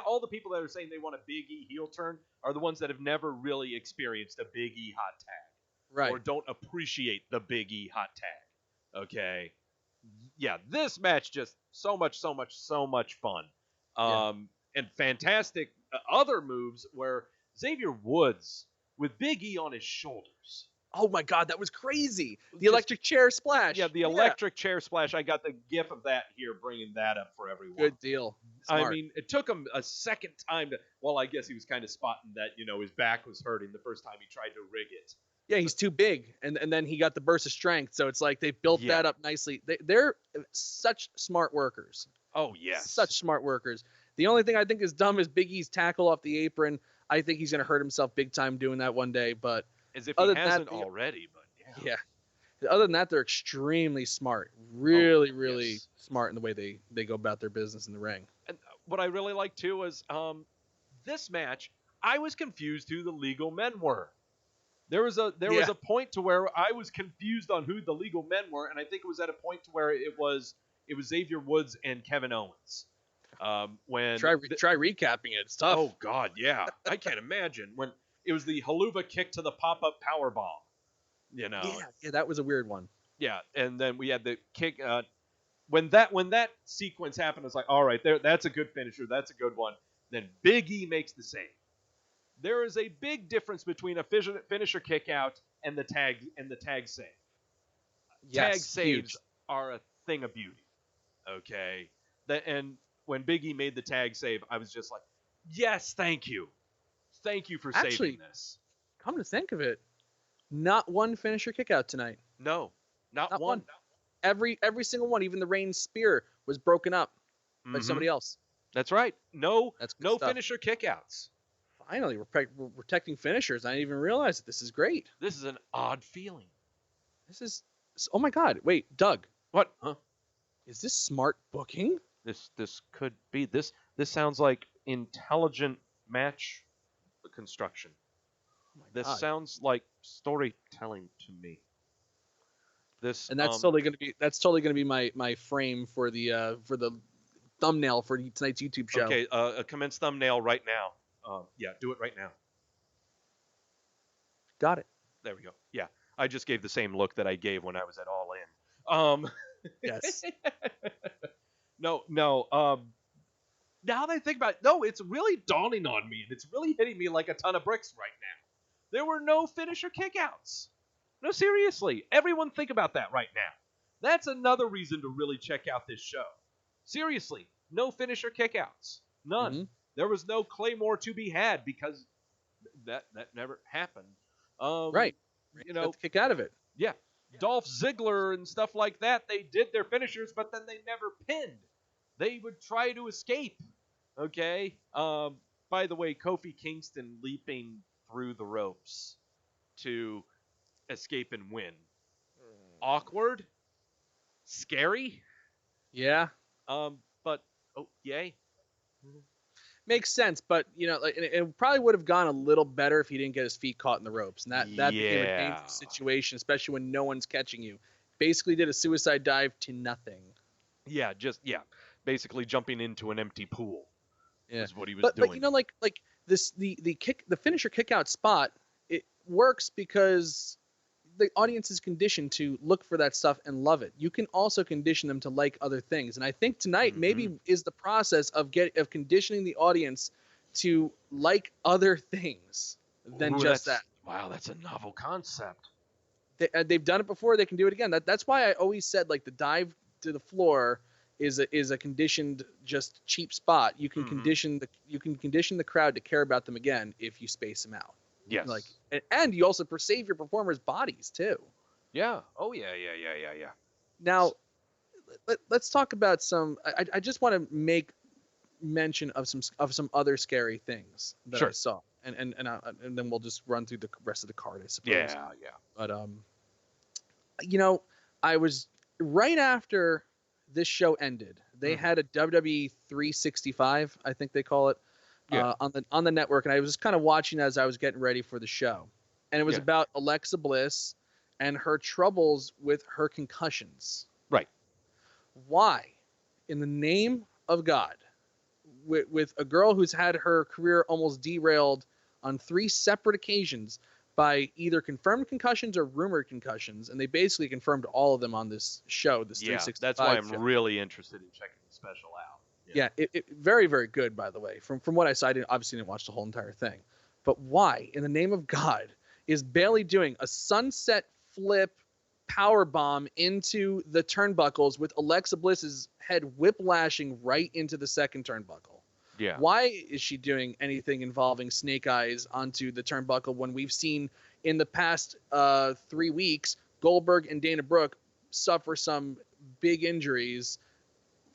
all the people that are saying they want a Big E heel turn are the ones that have never really experienced a Big E hot tag. Right. Or don't appreciate the Big E hot tag. Okay. Yeah, this match just so much fun. And fantastic other moves where Xavier Woods with Big E on his shoulders. Oh my God, that was crazy. The electric chair splash. Yeah, the electric chair splash. I got the gif of that here, bringing that up for everyone. Good deal. Smart. I mean, it took him a second time to, I guess he was kind of spotting that, his back was hurting the first time he tried to rig it. Yeah, he's too big, and then he got the burst of strength, so it's like they built that up nicely. They're such smart workers. Oh, yes. Such smart workers. The only thing I think is dumb is Big E's tackle off the apron. I think he's going to hurt himself big time doing that one day, but... As if he hasn't already, but yeah. Other than that, they're extremely smart. Really smart in the way they go about their business in the ring. And what I really like, too, was this match, I was confused who the legal men were. There was a point to where I was confused on who the legal men were, and I think it was at a point to where it was Xavier Woods and Kevin Owens. When try recapping it. It's tough. Oh God, yeah. I can't imagine when it was the haluva kick to the pop-up power bomb. You know. Yeah, that was a weird one. Yeah, and then we had the kick. When that sequence happened, it's like, all right, that's a good finisher. That's a good one. Then Big E makes the save. There is a big difference between a finisher kick out and the tag save. Yes, tag saves huge. are a thing of beauty. Okay, and when Big E made the tag save, I was just like, yes, thank you for saving this. Come to think of it, not one finisher kick out tonight. No, not one. Every single one, even the Reigns spear was broken up by somebody else. That's right. No stuff. finisher kickouts. Finally, we're protecting finishers. I didn't even realize it. This is great. This is an odd feeling. Oh my God. Wait, Doug. What? Huh? Is this smart booking? This could be. This sounds like intelligent match construction. Oh my this God. sounds like storytelling to me. This and that's totally gonna be my frame for the thumbnail for tonight's YouTube show. Okay, commence thumbnail right now. Yeah, do it right now. Got it. There we go. Yeah, I just gave the same look that I gave when I was at All In. Yes. No. Now that I think about it, no, it's really dawning on me, and it's really hitting me like a ton of bricks right now. There were no finisher kickouts. No, seriously. Everyone think about that right now. That's another reason to really check out this show. Seriously, no finisher kickouts. None. Mm-hmm. There was no Claymore to be had because that never happened. Right. You know, got the kick out of it. Yeah. Dolph Ziggler and stuff like that, they did their finishers, but then they never pinned. They would try to escape. Okay? By the way, Kofi Kingston leaping through the ropes to escape and win. Awkward. Scary. Yeah. But, yay. Makes sense, but it probably would have gone a little better if he didn't get his feet caught in the ropes, and that became a dangerous situation, especially when no one's catching you. Basically, did a suicide dive to nothing. Yeah, basically jumping into an empty pool. Yeah, is what he was doing. But like this, the finisher kick out spot, it works because the audience is conditioned to look for that stuff and love it. You can also condition them to like other things. And I think tonight maybe is the process of conditioning the audience to like other things than just that. Wow, that's a novel concept. They've done it before. They can do it again. That's why I always said like the dive to the floor is a conditioned, just cheap spot. You can condition the crowd to care about them again if you space them out. Yes. And you also save your performers' bodies too. Yeah. Oh yeah. Now, let's talk about some. I just want to make mention of some other scary things that I saw, and then we'll just run through the rest of the card, I suppose. Yeah. But I was right after this show ended. They had a WWE 365, I think they call it. On the network, and I was just kind of watching as I was getting ready for the show, and it was about Alexa Bliss and her troubles with her concussions. Right. Why, in the name of God, with a girl who's had her career almost derailed on 3 separate occasions by either confirmed concussions or rumored concussions, and they basically confirmed all of them on this show, this 365 that's why I'm show. really interested in checking the special out. Yeah, it very, very good, by the way. From what I saw, I obviously didn't watch the whole entire thing. But why, in the name of God, is Bayley doing a sunset flip power bomb into the turnbuckles with Alexa Bliss's head whiplashing right into the second turnbuckle? Yeah. Why is she doing anything involving Snake Eyes onto the turnbuckle when we've seen in the past 3 weeks Goldberg and Dana Brooke suffer some big injuries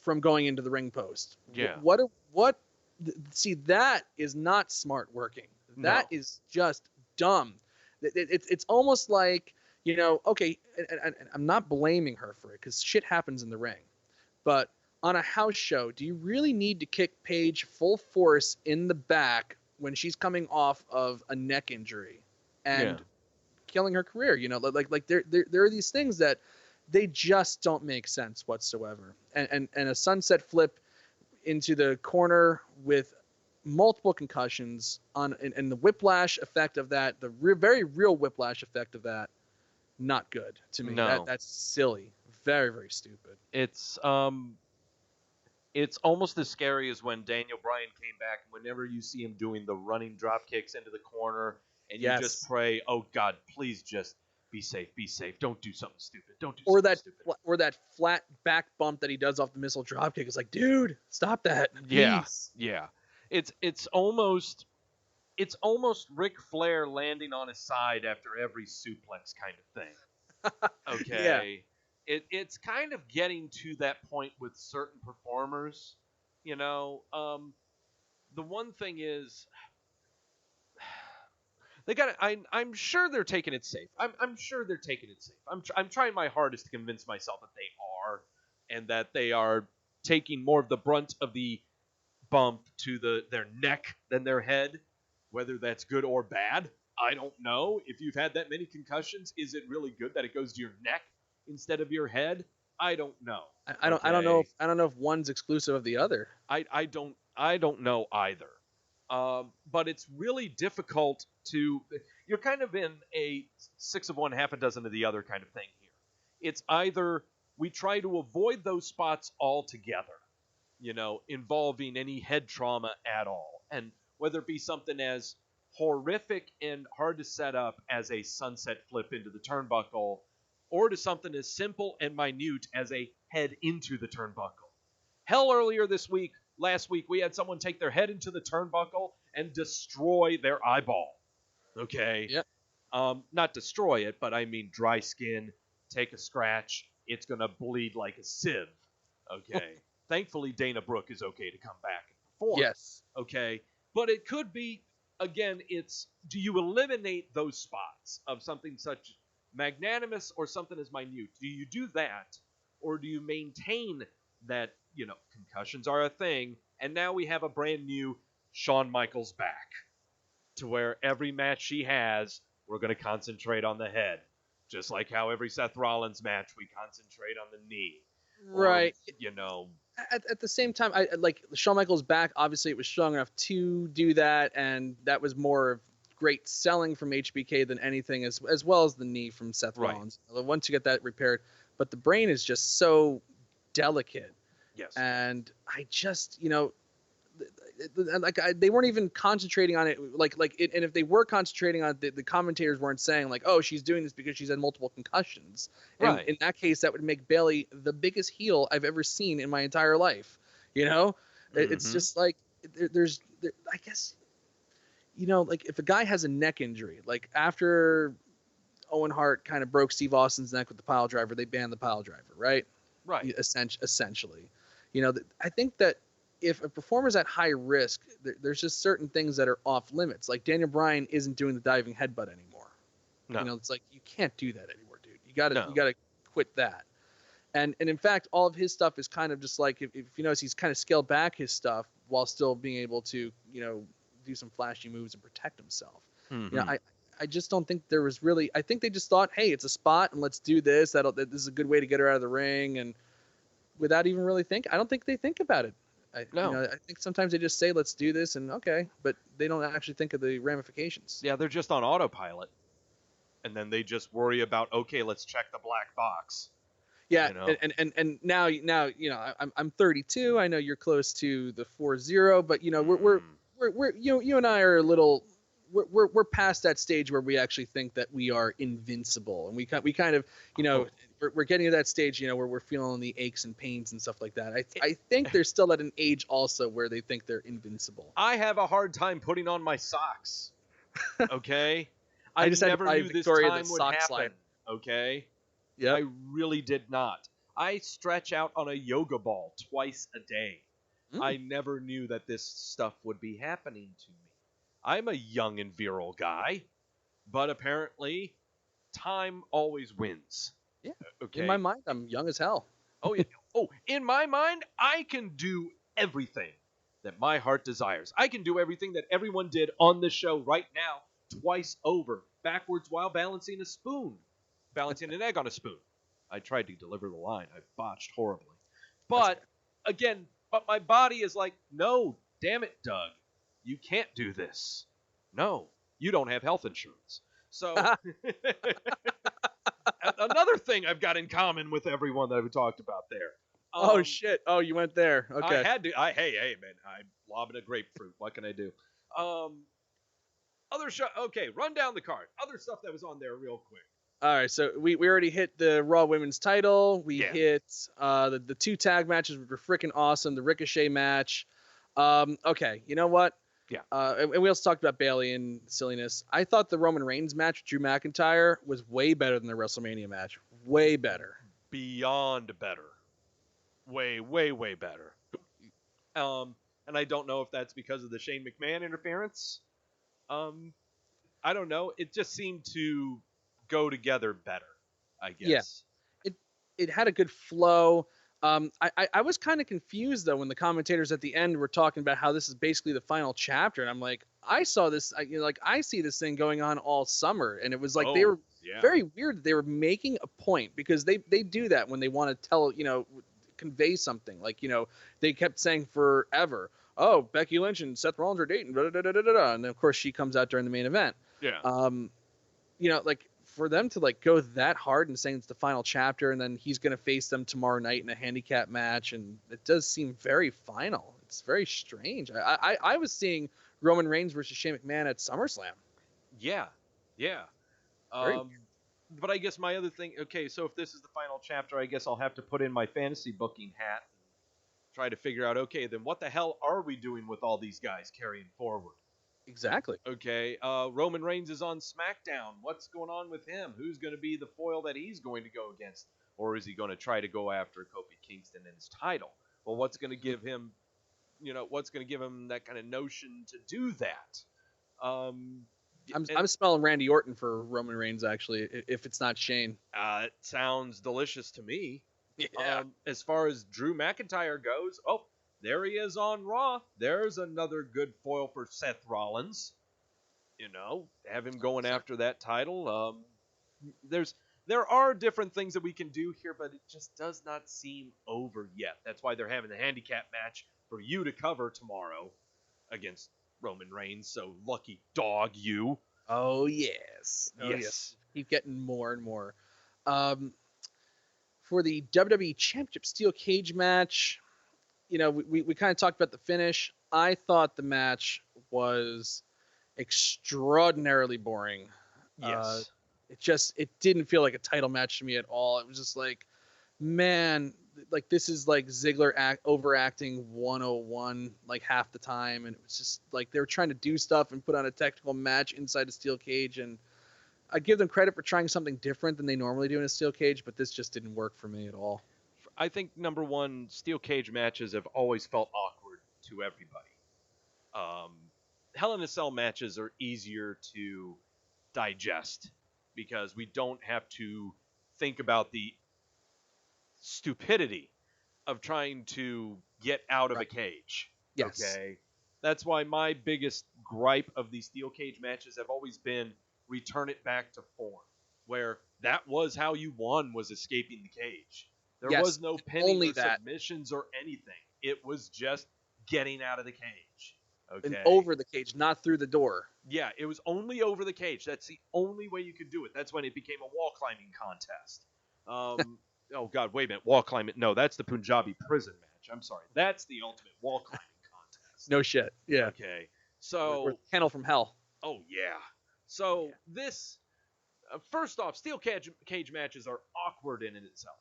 from going into the ring post? Yeah. See, that is not smart working. That is just dumb. It's almost like, okay, and I'm not blaming her for it because shit happens in the ring. But on a house show, do you really need to kick Paige full force in the back when she's coming off of a neck injury and killing her career? Like there are these things that they just don't make sense whatsoever. And a sunset flip into the corner with multiple concussions and the whiplash effect of that, the very real whiplash effect of that, not good to me. No. That's silly. Very, very stupid. It's almost as scary as when Daniel Bryan came back. Whenever you see him doing the running drop kicks into the corner, and you just pray, "Oh God, please just be safe, be safe. Don't do something stupid. Don't do something stupid." Or that flat back bump that he does off the missile drop kick. It's like, dude, stop that, please. Yeah. It's almost Ric Flair landing on his side after every suplex kind of thing. Okay. Yeah. It's kind of getting to that point with certain performers. You know, the one thing is, they got. I'm sure they're taking it safe. I'm sure they're taking it safe. I'm trying my hardest to convince myself that they are, and that they are taking more of the brunt of the bump to their neck than their head. Whether that's good or bad, I don't know. If you've had that many concussions, is it really good that it goes to your neck instead of your head? I don't know. I don't know if one's exclusive of the other. I don't know either. But it's really difficult to. You're kind of in a 6 of one, half a dozen of the other kind of thing here. It's either we try to avoid those spots altogether, involving any head trauma at all, and whether it be something as horrific and hard to set up as a sunset flip into the turnbuckle, or to something as simple and minute as a head into the turnbuckle. Hell, last week, we had someone take their head into the turnbuckle and destroy their eyeball. Okay? Yep. Not destroy it, but I mean dry skin, take a scratch, it's going to bleed like a sieve. Okay? Thankfully, Dana Brooke is okay to come back and perform. Yes. Okay? But it could be, again, do you eliminate those spots of something such magnanimous or something as minute? Do you do that, or do you maintain that, concussions are a thing, and now we have a brand new Shawn Michaels back, to where every match she has, we're going to concentrate on the head, just like how every Seth Rollins match we concentrate on the knee. Right. Or, At the same time, I like Shawn Michaels back. Obviously, it was strong enough to do that, and that was more of great selling from HBK than anything, as well as the knee from Seth Rollins. Once you get that repaired, but the brain is just so delicate. Yes. And I just, they weren't even concentrating on it. And if they were concentrating on it, the commentators weren't saying like, "Oh, she's doing this because she's had multiple concussions." And in that case, that would make Bayley the biggest heel I've ever seen in my entire life. It's just like I guess, like if a guy has a neck injury, like after Owen Hart kind of broke Steve Austin's neck with the pile driver, they banned the pile driver, right? Right. Essentially, I think that if a performer's at high risk, there's just certain things that are off limits. Like Daniel Bryan isn't doing the diving headbutt anymore. No. It's like you can't do that anymore, dude. You gotta quit that. And in fact, all of his stuff is kind of just like if you notice, he's kind of scaled back his stuff while still being able to do some flashy moves and protect himself. Mm-hmm. I just don't think there was really. I think they just thought, hey, it's a spot and let's do this. This is a good way to get her out of the ring, and without even really I don't think they think about it. I think sometimes they just say, let's do this, and okay, but they don't actually think of the ramifications. Yeah, they're just on autopilot. And then they just worry about, okay, let's check the black box. Yeah, and now I'm 32. I know you're close to the 4-0, but we're you and I are a little we're past that stage where we actually think that we are invincible, and we kind of we're getting to that stage where we're feeling the aches and pains and stuff like that. I think they're still at an age also where they think they're invincible. I have a hard time putting on my socks. Okay, I just never knew this time would happen. Okay, yeah, I really did not. I stretch out on a yoga ball twice a day. I never knew that this stuff would be happening to me. I'm a young and virile guy, but apparently time always wins. Yeah. Okay. In my mind, I'm young as hell. Oh, yeah. Oh, in my mind, I can do everything that my heart desires. I can do everything that everyone did on this show right now, twice over, backwards while balancing an egg on a spoon. I tried to deliver the line. I botched horribly. But, again, But my body is like, no, damn it, Doug. You can't do this. No, you don't have health insurance. So another thing I've got in common with everyone that I've talked about there. Oh shit! Oh, you went there. Okay. I had to. Hey, man. I'm lobbing a grapefruit. What can I do? Other show. Okay, run down the card. Other stuff that was on there, real quick. All right, so we already hit the Raw Women's title. We hit the 2 tag matches, which were freaking awesome. The Ricochet match. Okay, you know what? Yeah. And we also talked about Bayley and silliness. I thought the Roman Reigns match with Drew McIntyre was way better than the WrestleMania match. Way better. Beyond better. Way, way, way better. And I don't know if that's because of the Shane McMahon interference. I don't know. It just seemed to go together better, I guess. Yeah. It had a good flow. I was kind of confused though when the commentators at the end were talking about how this is basically the final chapter, and I'm like, I saw this, I see this thing going on all summer, and it was like they were very weird that they were making a point, because they do that when they want to tell, convey something. Like, they kept saying forever, oh, Becky Lynch and Seth Rollins are dating, and then of course she comes out during the main event. Yeah. For them to go that hard and saying it's the final chapter, and then he's going to face them tomorrow night in a handicap match, and it does seem very final. It's very strange. I was seeing Roman Reigns versus Shane McMahon at SummerSlam. Yeah. But I guess my other thing, okay, so if this is the final chapter, I guess I'll have to put in my fantasy booking hat and try to figure out, okay, then what the hell are we doing with all these guys carrying forward? Exactly. Okay, Roman Reigns is on SmackDown. What's going on with him? Who's going to be the foil that he's going to go against? Or is he going to try to go after Kofi Kingston in his title? Well, what's going to give him, that kind of notion to do that? I'm smelling Randy Orton for Roman Reigns, actually, if it's not Shane. It sounds delicious to me. Yeah. As far as Drew McIntyre goes, there he is on Raw. There's another good foil for Seth Rollins. Have him going after that title. There are different things that we can do here, but it just does not seem over yet. That's why they're having the handicap match for you to cover tomorrow against Roman Reigns. So lucky dog, you. Oh yes. Yes. Keep getting more and more. For the WWE Championship Steel Cage match, we kind of talked about the finish. I thought the match was extraordinarily boring. Yes. It didn't feel like a title match to me at all. It was just like, man, this is like Ziggler overacting 101 half the time, and it was just like they were trying to do stuff and put on a technical match inside a steel cage, and I give them credit for trying something different than they normally do in a steel cage, but this just didn't work for me at all. I think, number one, steel cage matches have always felt awkward to everybody. Hell in a Cell matches are easier to digest because we don't have to think about the stupidity of trying to get out of a cage. Yes. Okay? That's why my biggest gripe of these steel cage matches have always been return it back to form, where that was how you won, was escaping the cage. There was no pinning or submissions or anything. It was just getting out of the cage. Okay. And over the cage, not through the door. Yeah, it was only over the cage. That's the only way you could do it. That's when it became a wall climbing contest. Oh, God, wait a minute. Wall climbing. No, that's the Punjabi prison match. I'm sorry. That's the ultimate wall climbing contest. No shit. Yeah. Okay. So. We're Kennel from Hell. Oh, yeah. So this. First off, steel cage matches are awkward in itself.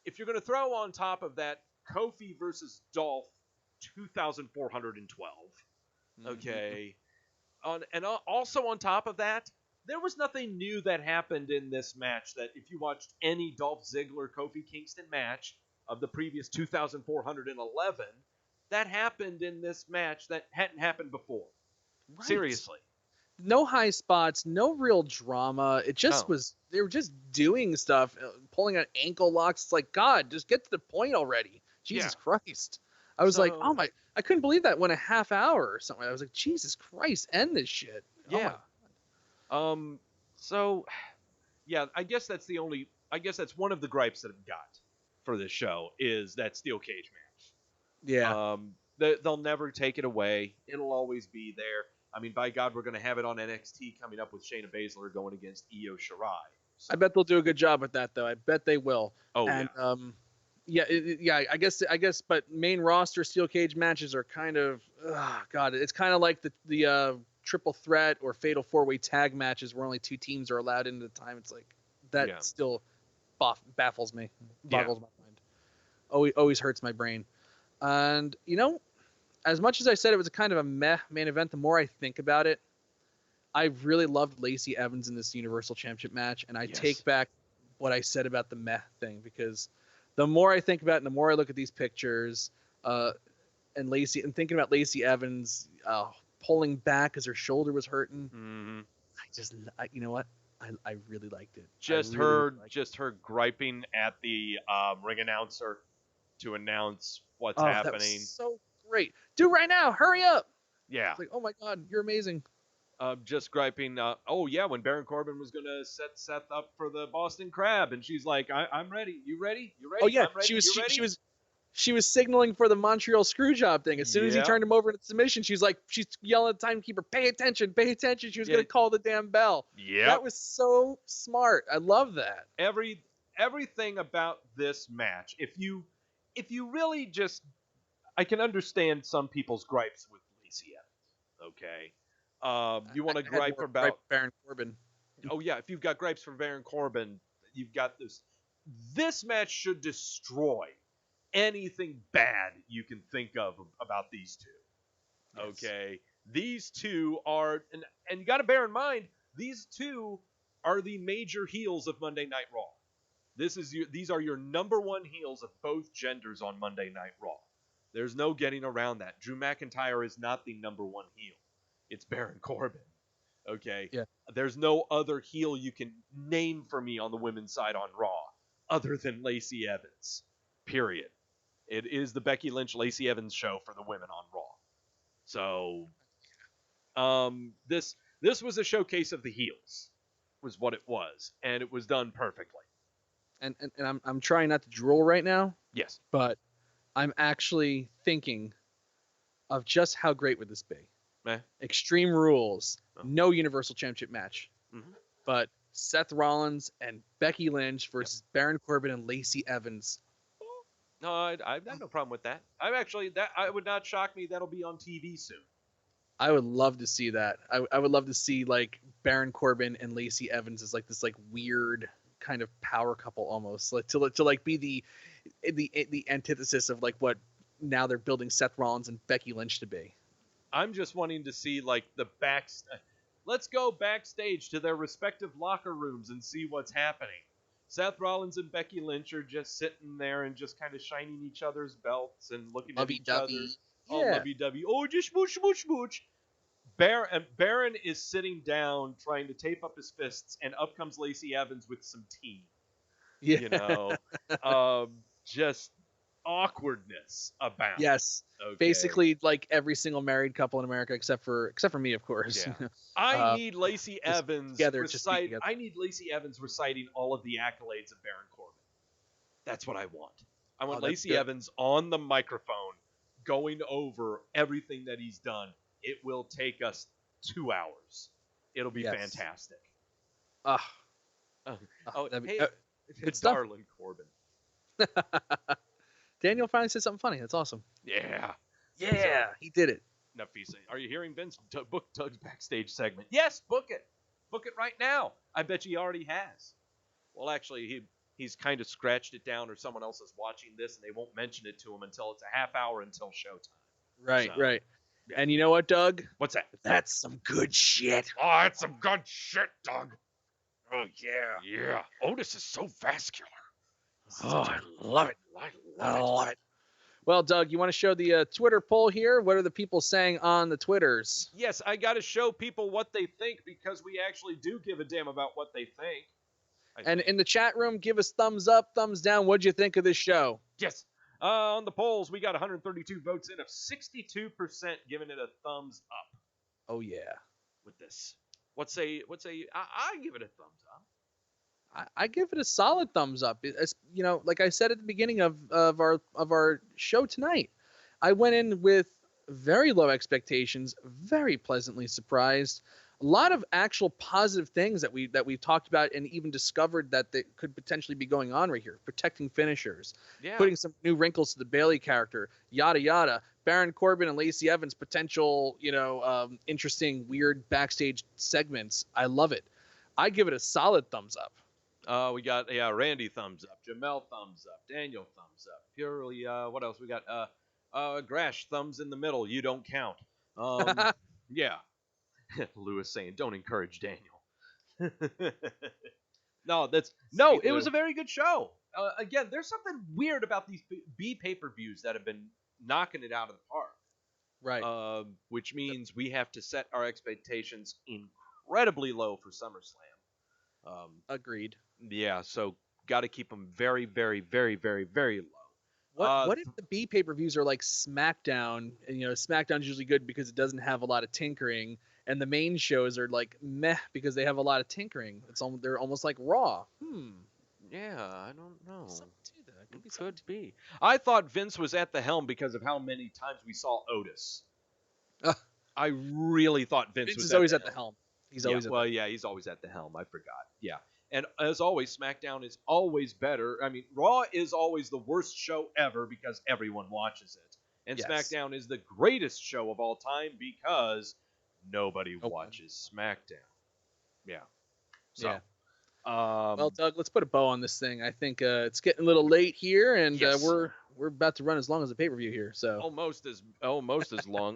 If you're going to throw on top of that Kofi versus Dolph 2,412, okay, and also on top of that, there was nothing new that happened in this match. That if you watched any Dolph Ziggler Kofi Kingston match of the previous 2,411, that happened in this match that hadn't happened before. Right. Seriously. No high spots, no real drama. It just was, they were just doing stuff, pulling out ankle locks. It's like, God, just get to the point already. Jesus Christ. I was like, oh my, I couldn't believe that went a half hour or something. I was like, Jesus Christ, end this shit. Yeah. So, yeah, I guess that's one of the gripes that I've got for this show is that steel cage match. Yeah. They'll never take it away. It'll always be there. I mean, by God, we're going to have it on NXT coming up with Shayna Baszler going against Io Shirai. So. I bet they'll do a good job with that, though. I bet they will. Oh, and, yeah. Yeah, I guess, but main roster steel cage matches are kind of, God, it's kind of like the triple threat or fatal 4-way tag matches where only 2 teams are allowed into the time. It's like that still baffles me, boggles my mind. Always hurts my brain. And as much as I said it was a kind of a meh main event, the more I think about it, I really loved Lacey Evans in this Universal Championship match, and I take back what I said about the meh thing, because the more I think about it and the more I look at these pictures, and thinking about Lacey Evans pulling back because her shoulder was hurting, you know what? I really liked it. Just her griping at the ring announcer to announce what's happening. That was so great. Do it right now. Hurry up. Yeah. It's like, oh my God, you're amazing. Just griping. When Baron Corbin was gonna set Seth up for the Boston Crab, and she's like, "I'm ready. You ready? You ready? Oh yeah, I'm ready. she was signaling for the Montreal Screwjob thing. As soon as he turned him over into submission, she's yelling at the timekeeper, "Pay attention, pay attention." She was gonna call the damn bell. Yeah. That was so smart. I love that. Everything about this match. If you really just, I can understand some people's gripes with Lacey Evans. Okay. You want to gripe about Baron Corbin? Oh yeah, if you've got gripes for Baron Corbin, you've got this. This match should destroy anything bad you can think of about these two. Yes. Okay, these two are, and you got to bear in mind, these two are the major heels of Monday Night Raw. These are your number one heels of both genders on Monday Night Raw. There's no getting around that. Drew McIntyre is not the number one heel. It's Baron Corbin. Okay? Yeah. There's no other heel you can name for me on the women's side on Raw other than Lacey Evans. Period. It is the Becky Lynch Lacey Evans show for the women on Raw. So this was a showcase of the heels, was what it was, and it was done perfectly. And I'm trying not to drool right now. Yes. But I'm actually thinking of just how great would this be. Extreme Rules, no Universal Championship match, but Seth Rollins and Becky Lynch versus Baron Corbin and Lacey Evans. No, I have no problem with that. I would not shock me. That'll be on TV soon. I would love to see that. I would love to see like Baron Corbin and Lacey Evans as like this like weird kind of power couple almost, like to like be the antithesis of like what now they're building Seth Rollins and Becky Lynch to be. I'm just wanting to see like the let's go backstage to their respective locker rooms and see what's happening. Seth Rollins and Becky Lynch are just sitting there and just kind of shining each other's belts and looking at each other. Oh, lovey-dovey. Oh, just smooch, smooch, smooch. Baron is sitting down trying to tape up his fists, and up comes Lacey Evans with some tea. Yeah. You know, just awkwardness about. Yes. Okay. Basically, like every single married couple in America, except for me, of course. Yeah. I need Lacey Evans recite. I need Lacey Evans reciting all of the accolades of Baron Corbin. That's what I want. I want Lacey Evans on the microphone going over everything that he's done. It will take us 2 hours. It'll be fantastic. Hey, it's darling Corbin. Daniel finally said something funny. That's awesome. Yeah. Yeah, he did it. Nafisa, are you hearing Vince book Doug's backstage segment? Yes, book it. Book it right now. I bet he already has. Well, actually, he's kind of scratched it down, or someone else is watching this, and they won't mention it to him until it's a half hour until showtime. Right, right. Yeah. And you know what, Doug? What's that? That's some good shit. Oh, that's some good shit, Doug. Oh, yeah. Yeah. Otis is so vascular. Oh, I love it. I love it. Well, Doug, you want to show the Twitter poll here? What are the people saying on the Twitters? Yes, I got to show people what they think, because we actually do give a damn about what they think. And in the chat room, give us thumbs up, thumbs down. What'd you think of this show? Yes. On the polls, we got 132 votes in of 62% giving it a thumbs up. Oh, yeah. With this. I give it a thumbs up. I give it a solid thumbs up. It's, like I said at the beginning of our show tonight, I went in with very low expectations, very pleasantly surprised. A lot of actual positive things that we've talked about and even discovered that could potentially be going on right here. Protecting finishers, Yeah. putting some new wrinkles to the Bayley character, yada yada. Baron Corbin and Lacey Evans potential, interesting, weird backstage segments. I love it. I give it a solid thumbs up. We got Randy thumbs up, Jamel thumbs up, Daniel thumbs up. Purely, what else we got? Grash thumbs in the middle. You don't count. Yeah. Lewis saying, don't encourage Daniel. It was a very good show. Again, there's something weird about these B pay-per-views that have been knocking it out of the park. Right. Which means we have to set our expectations incredibly low for SummerSlam. Agreed. Yeah, so got to keep them very, very, very, very, very low. What if the B pay-per-views are like SmackDown? And, SmackDown's usually good because it doesn't have a lot of tinkering, and the main shows are like meh because they have a lot of tinkering. They're almost like Raw. Yeah, I don't know. Something to that. Could be. I thought Vince was at the helm because of how many times we saw Otis. I really thought Vince was always at the helm. He's always he's always at the helm. I forgot. Yeah. And as always, SmackDown is always better. I mean, Raw is always the worst show ever because everyone watches it. And Yes. SmackDown is the greatest show of all time because nobody watches SmackDown. Yeah. So, yeah. Well, Doug, let's put a bow on this thing. I think it's getting a little late here, and yes. we're about to run as long as the pay-per-view here. So almost as long.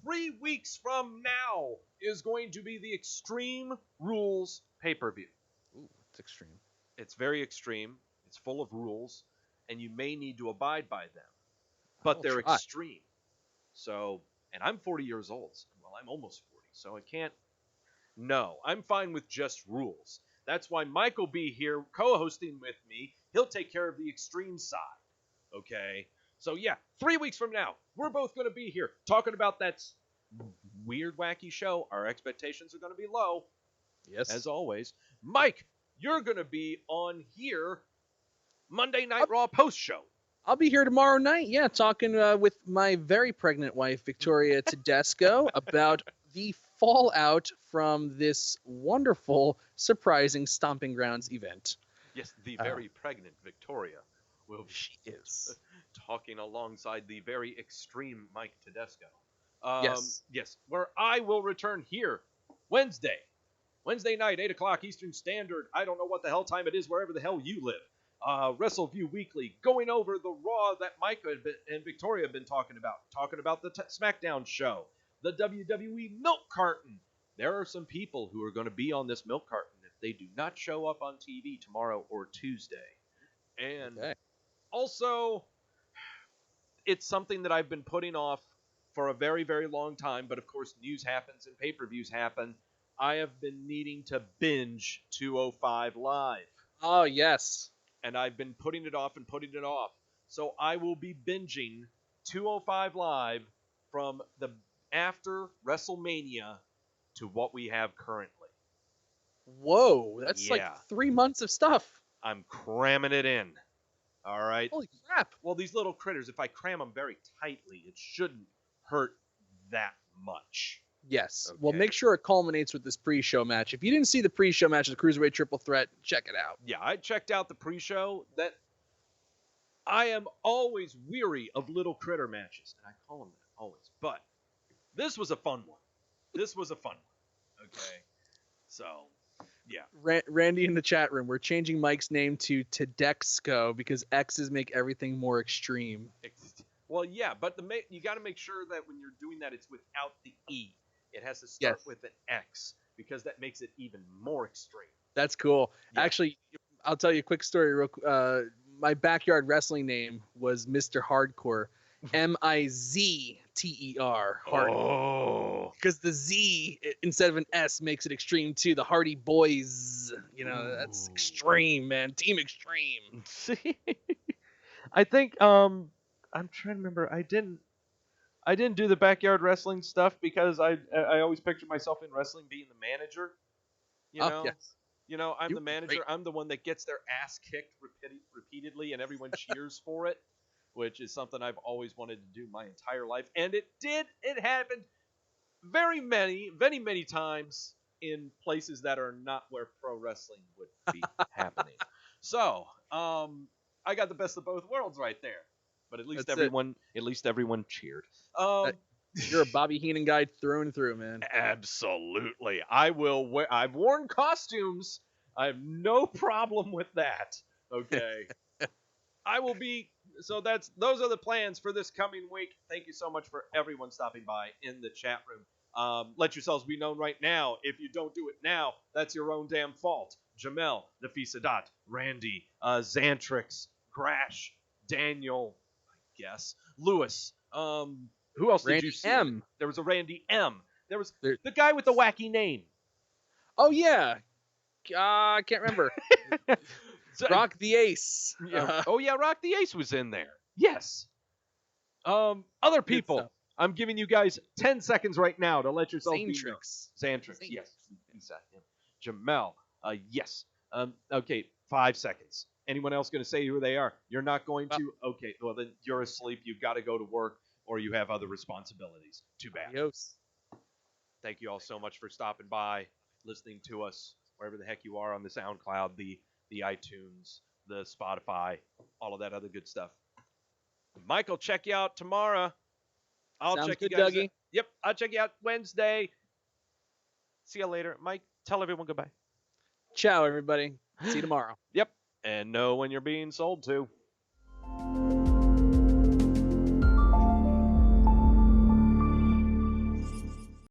3 weeks from now is going to be the Extreme Rules pay-per-view. Ooh, it's extreme. It's very extreme. It's full of rules, and you may need to abide by them. But they're extreme. So, and I'm 40 years old. Well, I'm almost 40, so I can't. No, I'm fine with just rules. That's why Mike will be here co-hosting with me. He'll take care of the extreme side. Okay? So, yeah, 3 weeks from now, we're both going to be here talking about that weird, wacky show. Our expectations are going to be low. Yes. As always. Mike, you're going to be on here Monday Night Raw post-show. I'll be here tomorrow night, talking with my very pregnant wife, Victoria Tedesco, about the fallout from this wonderful, surprising Stomping Grounds event. Yes, the very pregnant Victoria will be talking alongside the very extreme Mike Tedesco. Yes, where I will return here Wednesday night, 8 o'clock Eastern Standard. I don't know what the hell time it is wherever the hell you live. Wrestleview Weekly, going over the Raw that Mike and Victoria have been talking about the SmackDown show, the WWE Milk Carton. There are some people who are going to be on this Milk Carton if they do not show up on TV tomorrow or Tuesday. And also, it's something that I've been putting off for a very, very long time, but of course news happens and pay-per-views happen. I have been needing to binge 205 Live. Oh, yes. And I've been putting it off. So I will be binging 205 Live from the after WrestleMania to what we have currently. Whoa, that's like 3 months of stuff. I'm cramming it in. All right. Holy crap. Well, these little critters, if I cram them very tightly, it shouldn't hurt that much. Yes. Okay. Well, make sure it culminates with this pre-show match. If you didn't see the pre-show match of the Cruiserweight Triple Threat, check it out. Yeah, I checked out the pre-show. That I am always weary of little critter matches, and I call them that always. But this was a fun one. Okay. So, yeah. Randy in the chat room, we're changing Mike's name to Tedesco because X's make everything more extreme. Well, yeah, but you got to make sure that when you're doing that, it's without the E. It has to start with an X because that makes it even more extreme. That's cool. Yeah. Actually, I'll tell you a quick story. My backyard wrestling name was Mr. Hardcore, Mizter. Hardcore. Oh. Because the Z instead of an S makes it extreme too. The Hardy Boys, that's extreme, man. Team Extreme. I think I'm trying to remember. I didn't do the backyard wrestling stuff because I always pictured myself in wrestling being the manager. I'm the manager. Great. I'm the one that gets their ass kicked repeatedly and everyone cheers for it. which is something I've always wanted to do my entire life. And it did. It happened many times in places that are not where pro wrestling would be happening. So, I got the best of both worlds right there. But at least everyone cheered. You're a Bobby Heenan guy through and through, man. Absolutely. I've worn costumes. I have no problem with that. Okay. I will be. So those are the plans for this coming week. Thank you so much for everyone stopping by in the chat room. Let yourselves be known right now. If you don't do it now, that's your own damn fault. Jamel, Nafisadat, Randy, Xantrix, Grash, Daniel, I guess, Lewis. Who else Randy did you see? M. There was a Randy M. There was the guy with the wacky name. Oh yeah, I can't remember. Rock the Ace. Yeah. Rock the Ace was in there. Yes. Other people. I'm giving you guys 10 seconds right now to let yourself be known. Xantrix. Yes. Jamel. Yes. Okay. 5 seconds. Anyone else going to say who they are? You're not going to? Okay. Well, then you're asleep. You've got to go to work or you have other responsibilities. Too bad. Adios. Thank you all so much for stopping by, listening to us, wherever the heck you are on the SoundCloud, the iTunes, the Spotify, all of that other good stuff. Mike will check you out tomorrow. Sounds check you guys out. Yep, I'll check you out Wednesday. See you later. Mike, tell everyone goodbye. Ciao, everybody. See you tomorrow. Yep, and know when you're being sold to.